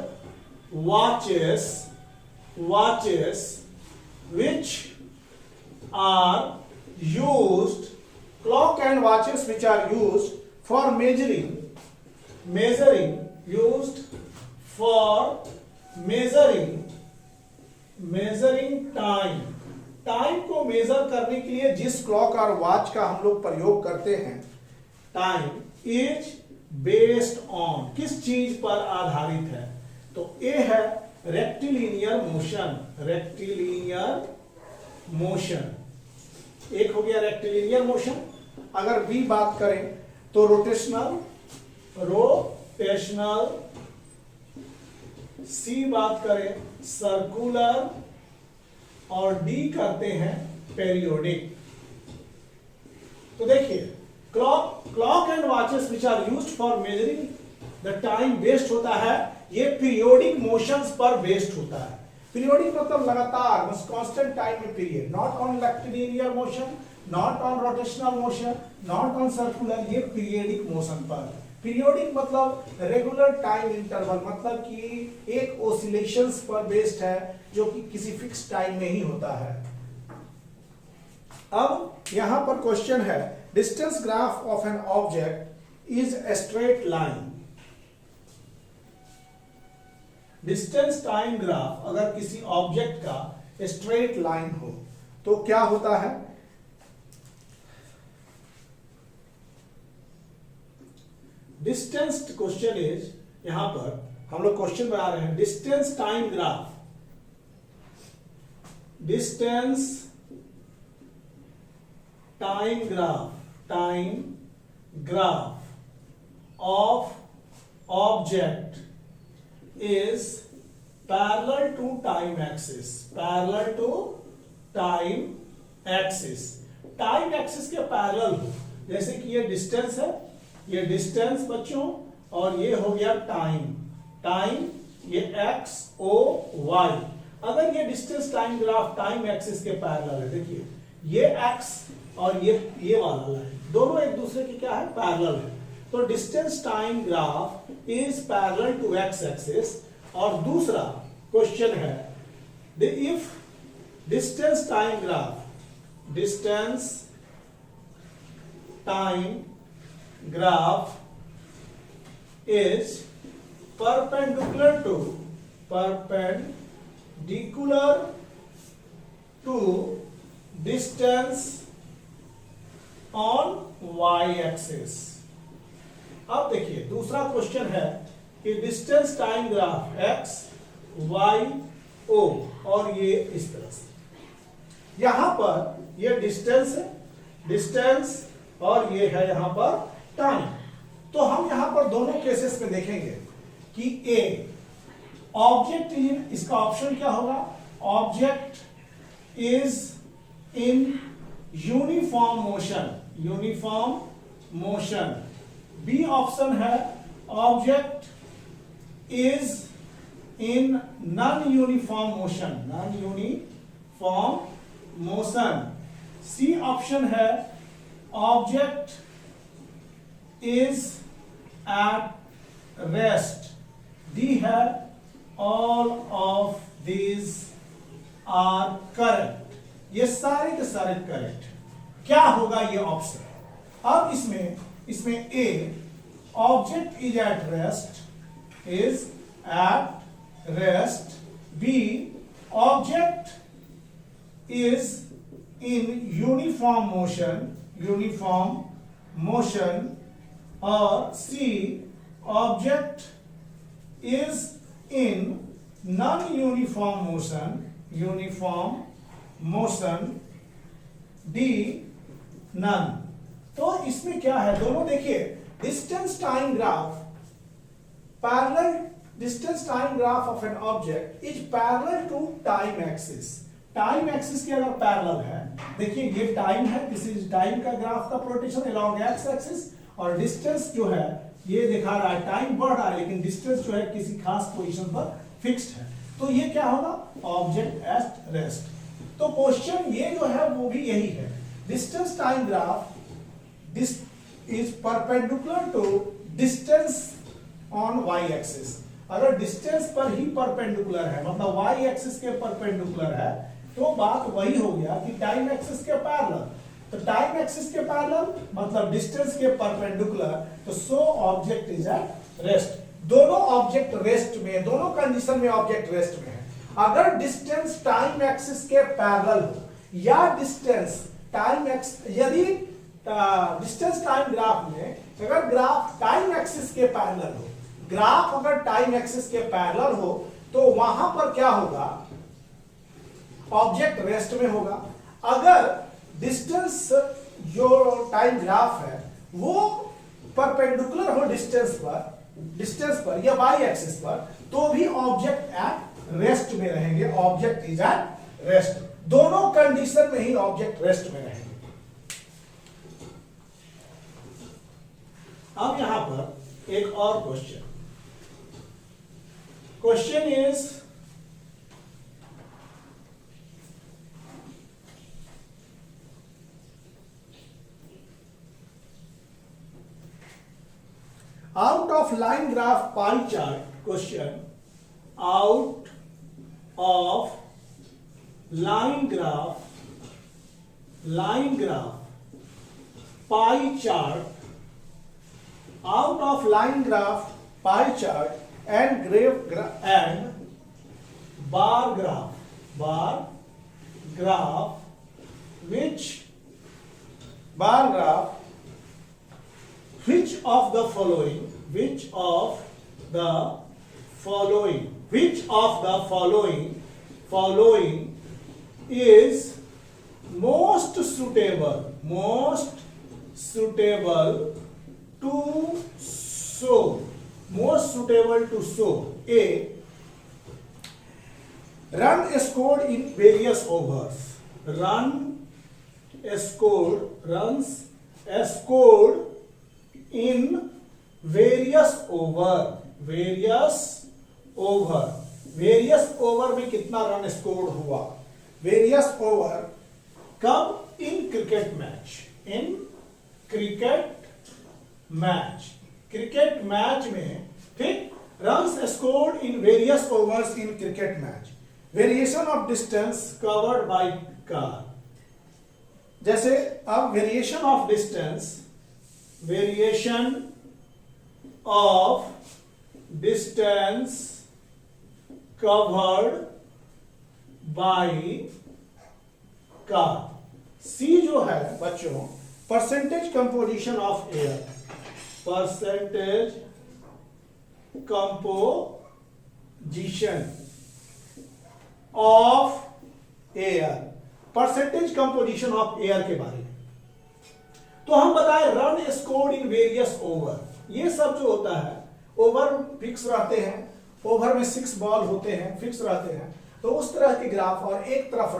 वॉचेस which are used, clock and watches which are used for measuring used for measuring time को मेजर करने के लिए जिस क्लॉक और वॉच का हम लोग प्रयोग करते हैं, टाइम इज बेस्ड ऑन, किस चीज पर आधारित है। तो ए है रेक्टिलिनियर मोशन, एक हो गया रेक्टिलिनियर मोशन। अगर बी बात करें तो रोटेशनल, सी बात करें सर्कुलर, और डी करते हैं पेरियोडिक। तो देखिए clock and watches which are used for measuring the time based होता है, ये पीरियोडिक मोशंस पर बेस्ड होता है। पीरियोडिक मतलब लगातार, बस कांस्टेंट टाइम में period, not on rectilinear motion, not on rotational motion, not on circular, ये पीरियोडिक मोशन पर। पीरियोडिक मतलब रेगुलर टाइम इंटरवल, मतलब कि एक ओसिलेशंस पर बेस्ड है जो कि किसी फिक्स टाइम में ही होता है। अब यहां पर क्वेश्चन है, distance graph of an object is a straight line. Distance time graph अगर किसी ऑब्जेक्ट का स्ट्रेट लाइन हो तो क्या होता है, डिस्टेंस क्वेश्चन इज, यहां पर हम लोग क्वेश्चन बना रहे हैं, distance time graph, distance time graph of object is parallel to time axis, parallel to time axis, time axis के पैरेलल हो, जैसे कि ये डिस्टेंस है, ये डिस्टेंस बच्चों, और ये हो गया टाइम, टाइम ये एक्स ओ वाई। अगर ये distance time graph time axis के पैरेलल है, देखिए ये एक्स और ये वाला लाइन दोनों एक दूसरे के क्या है, पैरेलल है, तो distance time graph is parallel to x axis. और दूसरा क्वेश्चन है, if distance time graph, distance time graph is perpendicular to distance on y axis। अब देखिए दूसरा क्वेश्चन है कि distance time graph x y o, और ये इस तरह से, यहां पर ये डिस्टेंस है, डिस्टेंस, और ये है यहां पर टाइम। तो हम यहां पर दोनों केसेस में देखेंगे कि ए ऑब्जेक्ट इन, इसका ऑप्शन क्या होगा, object is in uniform motion, uniform motion. B option है object is in non uniform motion, non uniform motion. C option है object is at rest. D है all of these are correct, ये सारे के सारे correct. क्या होगा ये ऑप्शन? अब इसमें A object is at rest, is at rest. B object is in uniform motion, or C object is in non-uniform motion, D none। तो इसमें क्या है, दोनों देखिए, distance time graph, parallel distance time graph of an object is parallel to time axis. Time axis के अगर parallel है, देखिए ये टाइम है, दिस इज टाइम का ग्राफ का प्रोटेक्शन अलोंग एक्स एक्सिस, और डिस्टेंस जो है ये दिखा रहा है टाइम बढ़ रहा है, लेकिन डिस्टेंस जो है किसी खास पोजीशन पर फिक्स्ड है। तो ये क्या होगा, ऑब्जेक्ट एट रेस्ट। तो क्वेश्चन ये जो है वो भी यही है, distance time graph this is perpendicular to distance on y axis. अगर डिस्टेंस पर ही परपेंडिकुलर है, मतलब वाई एक्सिस के परपेंडिकुलर है, तो बात वही हो गया कि टाइम एक्सिस के पैरेलल। तो टाइम एक्सिस के पैरेलल मतलब डिस्टेंस के परपेंडिकुलर, तो so object is at rest. दोनों ऑब्जेक्ट रेस्ट में, दोनों कंडीशन में ऑब्जेक्ट रेस्ट में है। अगर डिस्टेंस टाइम एक्सिस के पैरेलल हो, या डिस्टेंस टाइम एक्स, यदि डिस्टेंस टाइम ग्राफ में अगर ग्राफ टाइम एक्सिस के पैरेलल हो, ग्राफ अगर टाइम एक्सिस के पैरेलल हो, तो वहां पर क्या होगा, ऑब्जेक्ट रेस्ट में होगा। अगर डिस्टेंस जो टाइम ग्राफ है वो परपेंडिकुलर हो डिस्टेंस पर या वाई एक्सिस पर, तो भी ऑब्जेक्ट एट रेस्ट में रहेंगे, ऑब्जेक्ट इज एट रेस्ट। दोनों कंडीशन में ही ऑब्जेक्ट रेस्ट में रहेंगे। अब यहां पर एक और question is, out of line graph pie chart, question, out of line graph pie chart, out of line graph pie chart and bar graph, which of the following is most suitable to So, most suitable to show A. Run scored in various overs. Runs scored in various over में कितना run score हुआ? Various over कब? In cricket match में, ठीक, runs scored in various overs in cricket match, variation of distance covered by car. जैसे अब variation of distance covered by car. C जो है बच्चों, percentage composition of air, percentage composition of air के बारे में। तो हम बताए run scored in various over, ये सब जो होता है ओवर फिक्स रहते हैं, ओवर में 6 बॉल होते हैं, फिक्स रहते हैं, तो उस तरह के ग्राफ। और एक तरफ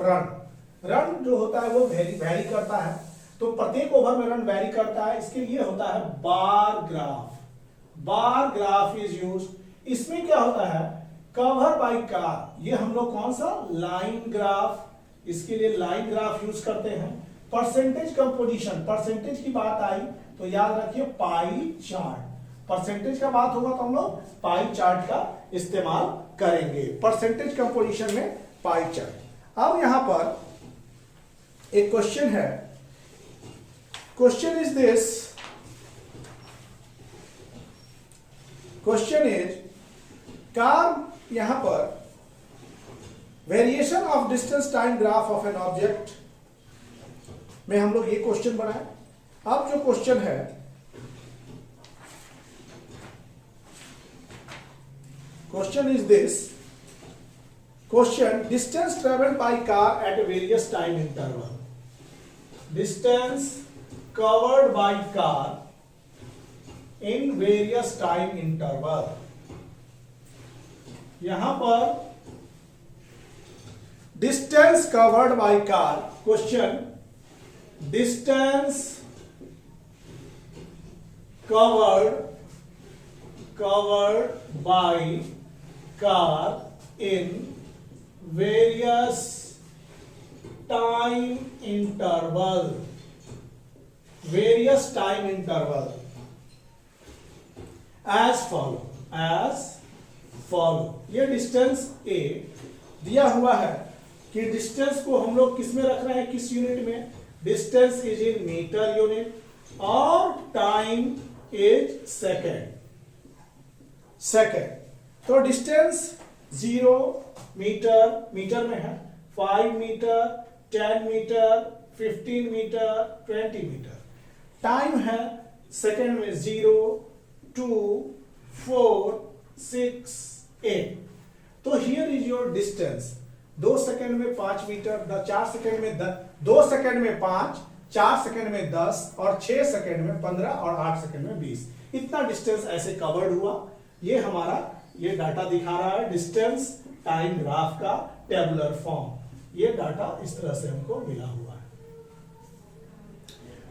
रन जो होता है वो वेरी करता है, तो प्रत्येक ओवर में रन वेरी करता है, इसके लिए होता है बार ग्राफ इज यूज्ड। इसमें क्या होता है? कवर बाय कार, ये हम लोग कौन सा? लाइन ग्राफ, इसके लिए लाइन ग्राफ यूज करते हैं। परसेंटेज कंपोजिशन, परसेंटेज की बात आई तो याद रखिए पाई चार्ट, परसेंटेज का बात होगा तो हम लोग पाई चार्ट का इस्तेमाल करेंगे, परसेंटेज कंपोजिशन में पाई चार्ट। अब यहां पर एक क्वेश्चन है, क्वेश्चन इज कार, यहां पर variation of distance time graph of an object में हम लोग ये क्वेश्चन बनाए। अब जो क्वेश्चन है, question is this, question distance travelled by car at various time interval, distance covered by car in various time interval. यहां पर distance covered by car, question distance covered by car in various time interval, as follow. ये distance A दिया हुआ है कि distance को हम लोग किस में रख रहे हैं, किस यूनिट में? Distance is in metre unit और टाइम इज सेकेंड। तो डिस्टेंस 0 मीटर में है, 5 metre, 10 metre, 15 metre, 20 metre. Time है सेकेंड में 0, 2, 4, 6, 8। तो here is your distance. 2 second में 5 मीटर, 4 सेकेंड में 10, 2 सेकेंड में 5, 4 सेकेंड में 10 और 6 सेकेंड में 15 और 8 सेकेंड में 20। इतना डिस्टेंस ऐसे कवर्ड हुआ। ये हमारा ये डाटा दिखा रहा है डिस्टेंस टाइम ग्राफ का टेबुलर फॉर्म। ये डाटा इस तरह से हमको मिला हुआ है।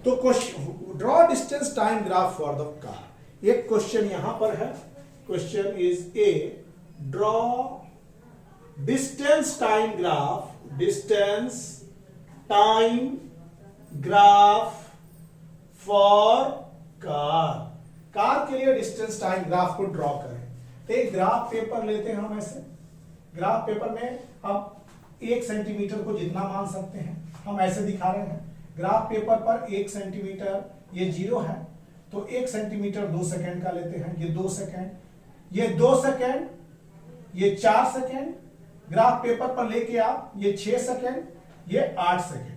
तो question draw distance time graph for the car. एक क्वेश्चन यहां पर है, question is A, draw distance time graph for car के लिए डिस्टेंस टाइम ग्राफ को ड्रॉ करें। तो एक ग्राफ पेपर लेते हैं हम, ऐसे ग्राफ पेपर में हम 1 सेंटीमीटर को जितना मान सकते हैं हम ऐसे दिखा रहे हैं। ग्राफ पेपर पर 1 सेंटीमीटर ये 0 है, तो 1 सेंटीमीटर 2 सेकेंड का लेते हैं, ये 2 सेकेंड, ये 2 सेकेंड, ये 4 सेकेंड। ग्राफ पेपर पर लेके आप ये 6 सेकेंड, ये 8 सेकेंड।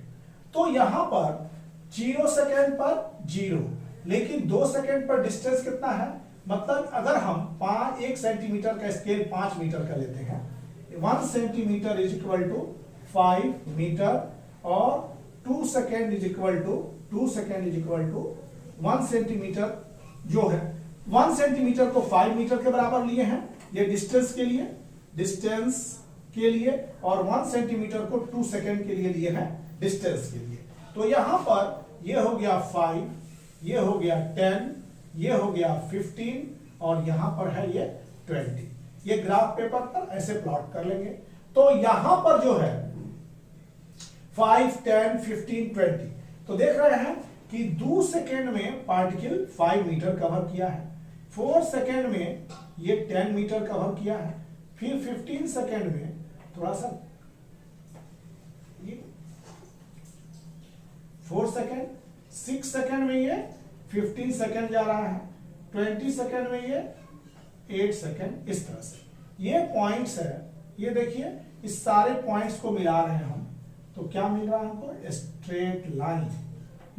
तो यहां पर 0 सेकेंड पर 0, लेकिन 2 सेकेंड पर डिस्टेंस कितना है? मतलब अगर हम 1 सेंटीमीटर का स्केल 5 मीटर का लेते हैं, 1 centimetre is equal to 5 metre और 2 second is equal to 1 centimetre जो है 1 सेंटीमीटर को 5 मीटर के बराबर लिए हैं, ये डिस्टेंस के लिए, और 1 सेंटीमीटर को 2 सेकेंड के लिए लिए हैं डिस्टेंस के लिए। तो यहां पर ये हो गया 5, ये हो गया 10, ये हो गया 15, और यहां पर है ये 20। ये ग्राफ पेपर पर ऐसे प्लॉट कर लेंगे। तो यहां पर जो है 5, 10, 15, 20, तो देख रहे हैं कि 2 सेकेंड में पार्टिकल 5 मीटर कवर किया है, 4 सेकेंड में ये 10 मीटर कवर किया है, फिर 15 सेकेंड में थोड़ा सा, ये 4 सेकेंड, 6 सेकेंड में ये 15 सेकेंड जा रहा है, 20 सेकेंड में ये 8 सेकेंड, इस तरह से ये पॉइंट्स है। ये देखिए इस सारे पॉइंट्स को मिला रहे हैं हम, तो क्या मिल रहा है हमको? स्ट्रेट लाइन,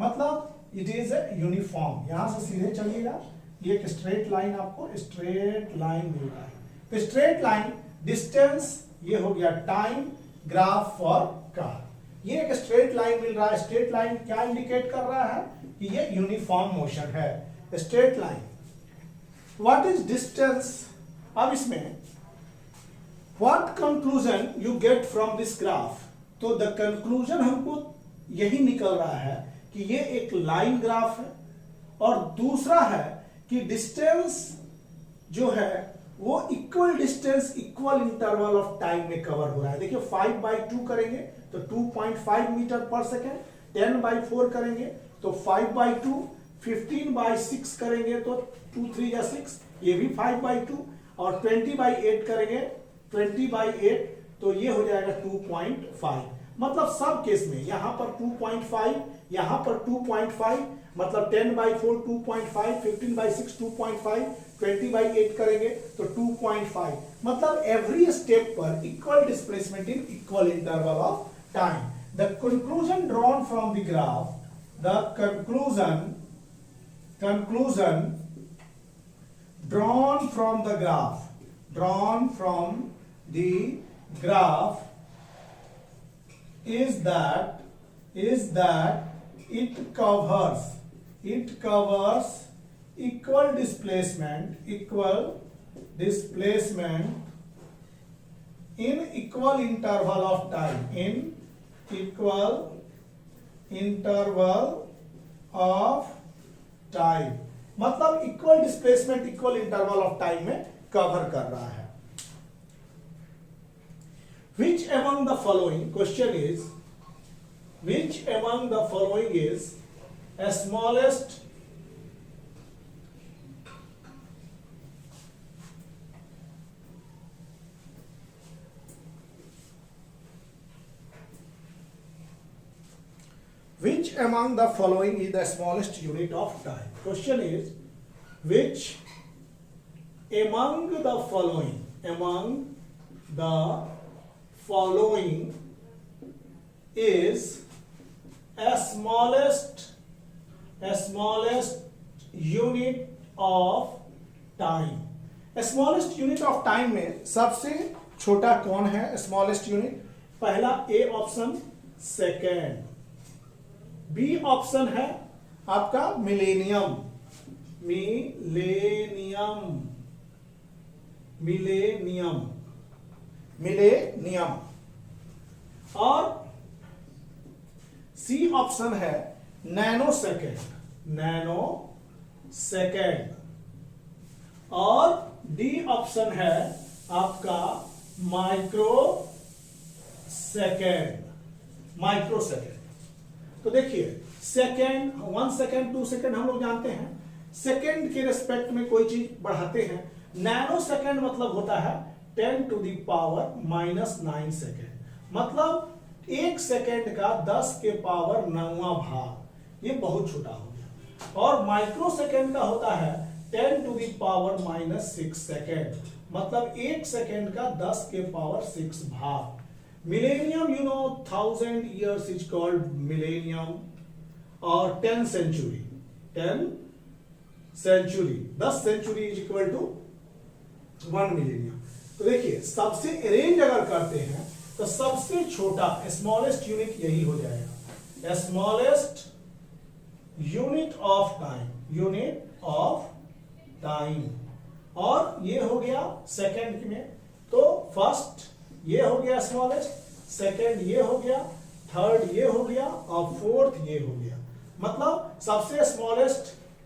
मतलब इट इज ए यूनिफॉर्म। यहां से सीधे चलिएगा, ये एक स्ट्रेट लाइन, आपको स्ट्रेट लाइन मिल रहा है। तो स्ट्रेट लाइन, डिस्टेंस, ये हो गया टाइम, ग्राफ फॉर कार, ये एक स्ट्रेट लाइन मिल रहा है। स्ट्रेट लाइन क्या इंडिकेट कर रहा है? कि ये यूनिफॉर्म मोशन है, straight line. What is distance? अब इसमें what conclusion you get from this graph? तो द कंक्लूजन हमको यही निकल रहा है कि ये एक लाइन ग्राफ है, और दूसरा है कि डिस्टेंस जो है वो equal distance, equal interval of time में कवर हो रहा है। देखिए 5/2 करेंगे तो 2.5 मीटर पर सेकेंड, 10/4 करेंगे तो 5/2, 15/6 करेंगे तो 2 3 या 6, ये भी 5/2, और 20/8 करेंगे, 20/8 तो ये हो जाएगा 2.5। मतलब सब केस में यहां पर 2.5, यहां पर 2.5, मतलब 10/4 2.5, 15/6 2.5, 20/8 करेंगे तो 2.5। मतलब एवरी स्टेप पर equal displacement in equal interval of time. The conclusion drawn from the graph, the conclusion drawn from the graph is that it covers equal displacement in equal interval of time, मतलब equal displacement equal interval of time में cover कर रहा है। Which among the following, question is, which among the following is a smallest which among the following is the smallest unit of time? Question is, which among the following is a smallest unit of time? Smallest unit of time में सबसे छोटा कौन है? Smallest unit, पहला A option, second. B option है आपका millennium, और C option है नैनो सेकेंड, और डी ऑप्शन है आपका माइक्रो सेकेंड। तो देखिए सेकेंड, 1 सेकेंड, 2 सेकेंड हम लोग जानते हैं, सेकेंड के रिस्पेक्ट में कोई चीज बढ़ाते हैं। नैनो सेकेंड मतलब होता है 10⁻⁻9 सेकेंड, मतलब 1 सेकेंड का 10 के पावर 9वां भाग, ये बहुत छोटा हो गया। और माइक्रो सेकेंड का होता है 10⁻⁻6 सेकेंड, मतलब 1 सेकेंड का 10 के पावर 6 भाग। Millennium, 1000 years is called millennium, और 10 century 10 century is equal to 1 millennium। तो देखिए सबसे अरेंज अगर करते हैं तो सबसे छोटा स्मॉलेस्ट यूनिट यही हो जाएगा, स्मॉलेस्ट यूनिट ऑफ टाइम, और ये हो गया सेकंड में, तो फर्स्ट ये हो गया स्मॉलेस्ट, सेकंड ये हो गया, थर्ड ये हो गया और फोर्थ ये हो गया। मतलब सबसे स्मॉलेस्ट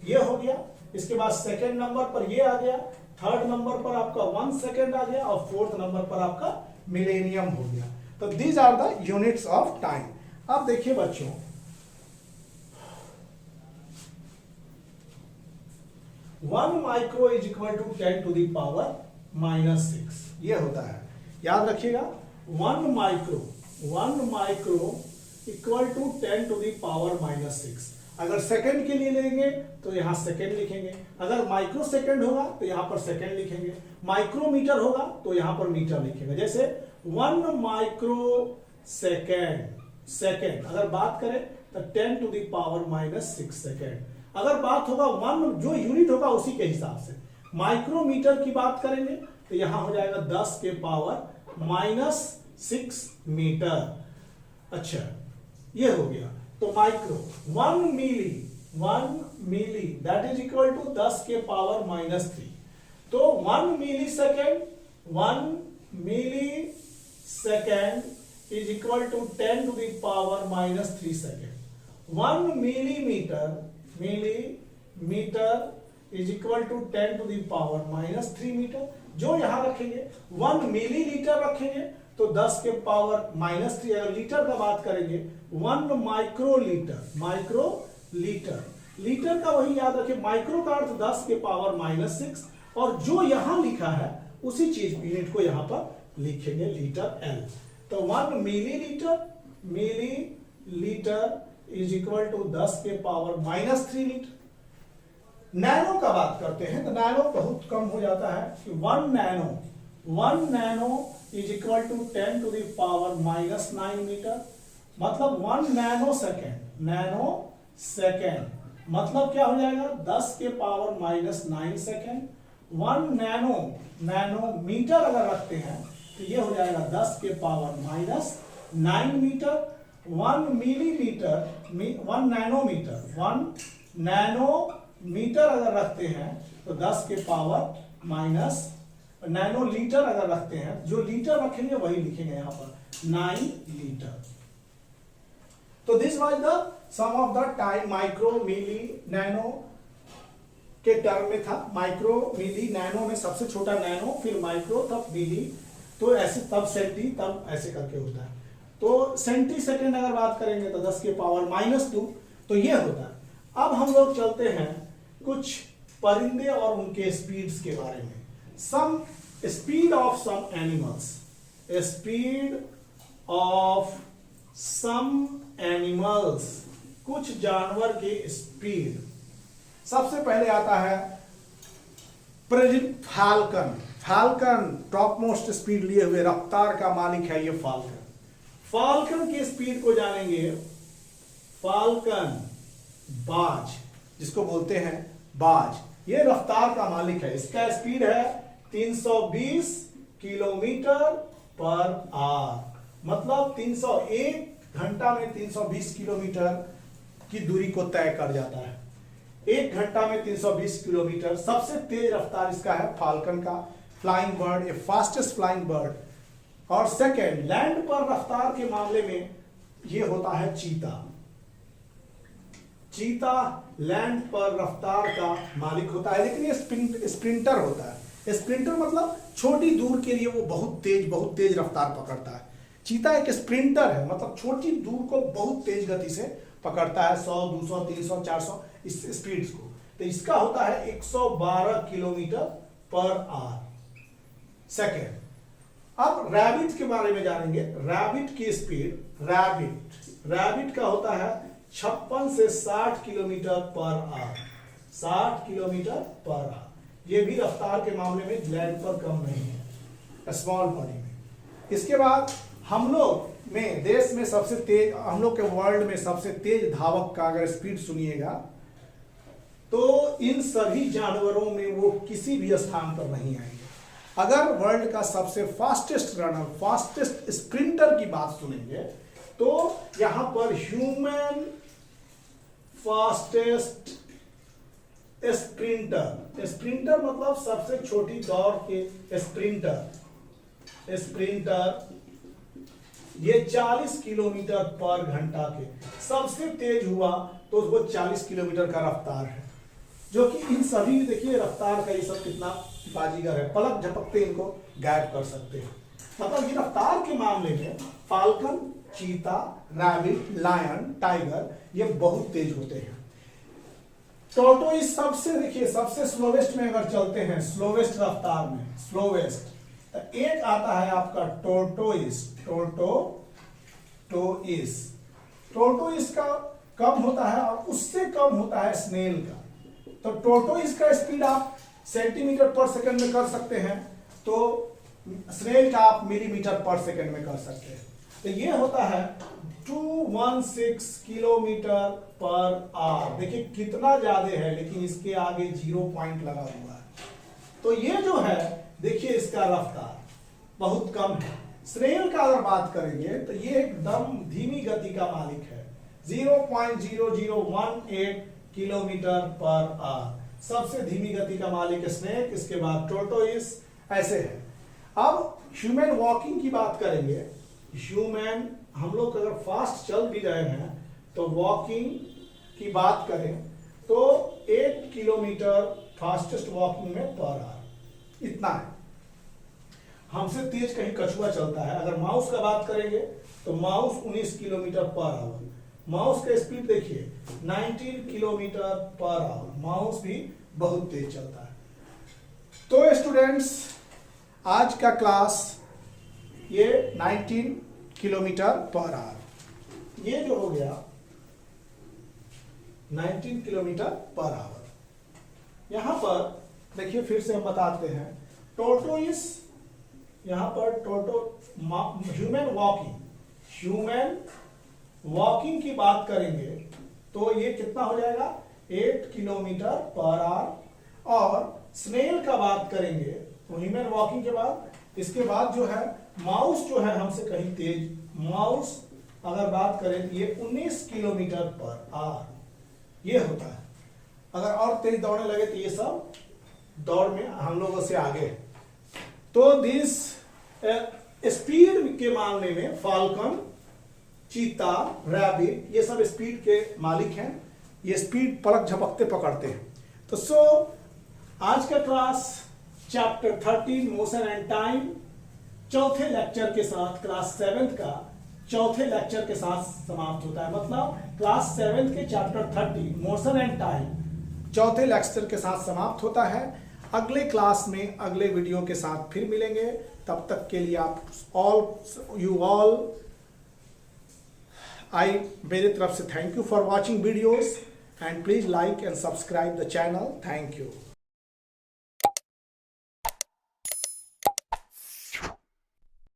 ये हो गया, इसके बाद सेकंड नंबर पर ये आ गया, थर्ड नंबर पर आपका 1 सेकंड आ गया और फोर्थ नंबर पर आपका मिलेनियम हो गया। तो these are the units of time. अब देखिए बच्चों, 1 micro is equal to 10 to the power -6, ये होता है, याद रखिएगा। 1 micro equal to 10 to the power -6। अगर सेकंड के लिए लेंगे तो यहां सेकंड लिखेंगे, अगर माइक्रो सेकंड होगा तो यहां पर सेकंड लिखेंगे, माइक्रोमीटर होगा तो यहां पर मीटर लिखेंगे। जैसे 1 माइक्रो सेकंड अगर बात करें तो 10 टू द पावर -6 सेकंड। अगर बात होगा 1 जो यूनिट होगा उसी के हिसाब से। माइक्रोमीटर की बात करेंगे तो यहां हो जाएगा 10 के पावर -6 मीटर। अच्छा, ये हो गया। तो micro 1 milli that is equal to 10 के पावर -3। तो 1 milli second is equal to 10 to the power -3 second. 1 millimetre is equal to 10 to the power -3 metre. जो यहां रखेंगे 1 मिलीलीटर रखेंगे तो 10 के पावर -3। अगर लीटर का बात करेंगे 1 माइक्रोलीटर, लीटर का वही याद रखें, माइक्रो का अर्थ 10 के पावर -6, और जो यहां लिखा है उसी चीज यूनिट को यहां पर लिखेंगे लीटर एल। तो 1 मिलीलीटर इज इक्वल टू 10 के पावर -3 लीटर। नैनो का बात करते हैं तो नैनो बहुत कम हो जाता है कि 1 nano is equal to 10 to the power -9 metre. मतलब 1 नैनो सेकेंड मतलब क्या हो जाएगा 10 के पावर -9 सेकेंड। 1 नैनो मीटर अगर रखते हैं तो ये हो जाएगा 10 के पावर -9 मीटर। 1 नैनोमीटर अगर रखते हैं तो 10 के पावर नैनो लीटर अगर रखते हैं, जो लीटर रखेंगे वही लिखेंगे यहां पर 9 लीटर। तो this was the sum of the time micro milli nano के टर्म में था। माइक्रो मिली नैनो में सबसे छोटा नैनो, फिर माइक्रो, तब मिली, तो ऐसे तब सेंटी, तब ऐसे करके होता है। तो सेंटी सेकेंड अगर बात करेंगे तो 10 के पावर -2, तो ये होता है। अब हम लोग चलते हैं कुछ परिंदे और उनके स्पीड्स के बारे में। Some speed of some animals, speed of some animals, कुछ जानवर के स्पीड। सबसे पहले आता है falcon. Falcon top most speed लिए हुए रफ्तार का मालिक है ये फाल्कन। फाल्कन की स्पीड को जानेंगे। फाल्कन बाज, जिसको बोलते हैं बाज, ये रफ्तार का मालिक है। इसका स्पीड है 320 किलोमीटर पर आवर। मतलब 301 घंटा में 320 किलोमीटर की दूरी को तय कर जाता है। 1 घंटा में 320 किलोमीटर। सबसे तेज रफ्तार इसका है फाल्कन का, फ्लाइंग बर्ड, ए फास्टेस्ट फ्लाइंग बर्ड। और सेकेंड लैंड पर रफ्तार के मामले में ये होता है चीता। चीता लैंड पर रफ्तार का मालिक होता है, लेकिन ये स्प्रिंटर होता है। स्प्रिंटर मतलब छोटी दूर के लिए वो बहुत तेज रफ्तार पकड़ता है। चीता एक स्प्रिंटर है, मतलब छोटी दूर को बहुत तेज गति से पकड़ता है, 100, 200, 300, 400 इस स्पीड्स को। तो इसका होता है 112 किलोमीटर पर आवर सेकेंड। अब रैबिट के बारे में जानेंगे। रैबिट की स्पीड, रैबिट का होता है 56 से 60 kilometre per our. 60 kilometre per our. ये भी रफ्तार के मामले में लैंड पर कम नहीं है, स्मॉल बॉडी में। इसके बाद हम लोग में देश में सबसे तेज, हम लोग के वर्ल्ड में सबसे तेज धावक का अगर स्पीड सुनिएगा तो इन सभी जानवरों में वो किसी भी स्थान पर नहीं आएंगे। अगर वर्ल्ड का सबसे फास्टेस्ट रनर, फास्टेस्ट स्प्रिंटर की बात सुनेंगे तो यहां पर ह्यूमन फास्टेस्ट स्प्रिंटर। स्प्रिंटर मतलब सबसे छोटी दौड़ के स्प्रिंटर। स्प्रिंटर ये 40 किलोमीटर पर घंटा के सबसे तेज हुआ तो वो 40 किलोमीटर का रफ्तार है, जो कि इन सभी देखिए रफ्तार का ये सब कितना बाजीगर है, पलक झपकते इनको गायब कर सकते हैं। मतलब ये रफ्तार के मामले में फाल्कन, चीता, रैबिट, लायन, टाइगर ये बहुत तेज होते हैं। टोर्टोइस सबसे देखिए सबसे स्लोवेस्ट में अगर चलते हैं, स्लोवेस्ट रफ्तार में स्लोवेस्ट, तो एक आता है आपका टोर्टोइस। टोर्टोइस का कम होता है और उससे कम होता है स्नेल का। तो टोर्टोइस का स्पीड आप सेंटीमीटर पर सेकंड में कर सकते हैं, तो स्नेल का आप मिलीमीटर पर सेकंड में कर सकते हैं। तो ये होता है 216 किलोमीटर पर आवर। देखिए कितना ज्यादा है, लेकिन इसके आगे 0 पॉइंट लगा हुआ है। तो ये जो है देखिए इसका रफ्तार बहुत कम है। स्नेल का अगर बात करेंगे तो ये एकदम धीमी गति का मालिक है, 0.0018 किलोमीटर पर आवर सबसे धीमी गति का मालिक स्नेक, इसके बाद टोर्टोइस, ऐसे है। अब ह्यूमन वॉकिंग की बात करेंगे। ह्यूमन हम लोग अगर फास्ट चल भी रहे हैं तो वॉकिंग की बात करें तो 8 किलोमीटर फास्टेस्ट वॉकिंग में पर आवर इतना है। हमसे तेज कहीं कछुआ चलता है। अगर माउस का बात करेंगे तो mouse 19 kilometre per our, mouse का स्पीड देखिए 19 किलोमीटर पर आवर, माउस भी बहुत तेज चलता है। तो स्टूडेंट्स आज का क्लास ये 19 किलोमीटर पर आवर, ये जो हो गया 19 किलोमीटर पर आवर। यहां पर देखिए फिर से हम बताते हैं, टोर्टोइस यहां पर ह्यूमन वॉकिंग की बात करेंगे तो ये कितना हो जाएगा 8 किलोमीटर पर आवर। और स्नेल का बात करेंगे तो ह्यूमन वॉकिंग के बाद इसके बाद जो है माउस जो है हमसे कहीं तेज, माउस अगर बात करें तो ये 19 किलोमीटर पर आवर ये होता है। अगर और तेज दौड़ने लगे तो ये सब दौड़ में हम लोगों से आगे है। तो दिस स्पीड के मामले में फाल्कन, चीता, रैबिट ये सब स्पीड के मालिक हैं, ये स्पीड पलक झपकते पकड़ते हैं। तो आज का class chapter 13 motion and time चौथे लेक्चर के साथ, क्लास 7th का चौथे लेक्चर के साथ समाप्त होता है। मतलब क्लास 7th के चैप्टर 30 मोशन एंड टाइम चौथे लेक्चर के साथ समाप्त होता है। अगले क्लास में अगले वीडियो के साथ फिर मिलेंगे। तब तक के लिए आप ऑल मेरी तरफ से thank you for watching videos and please like and subscribe the channel. Thank you.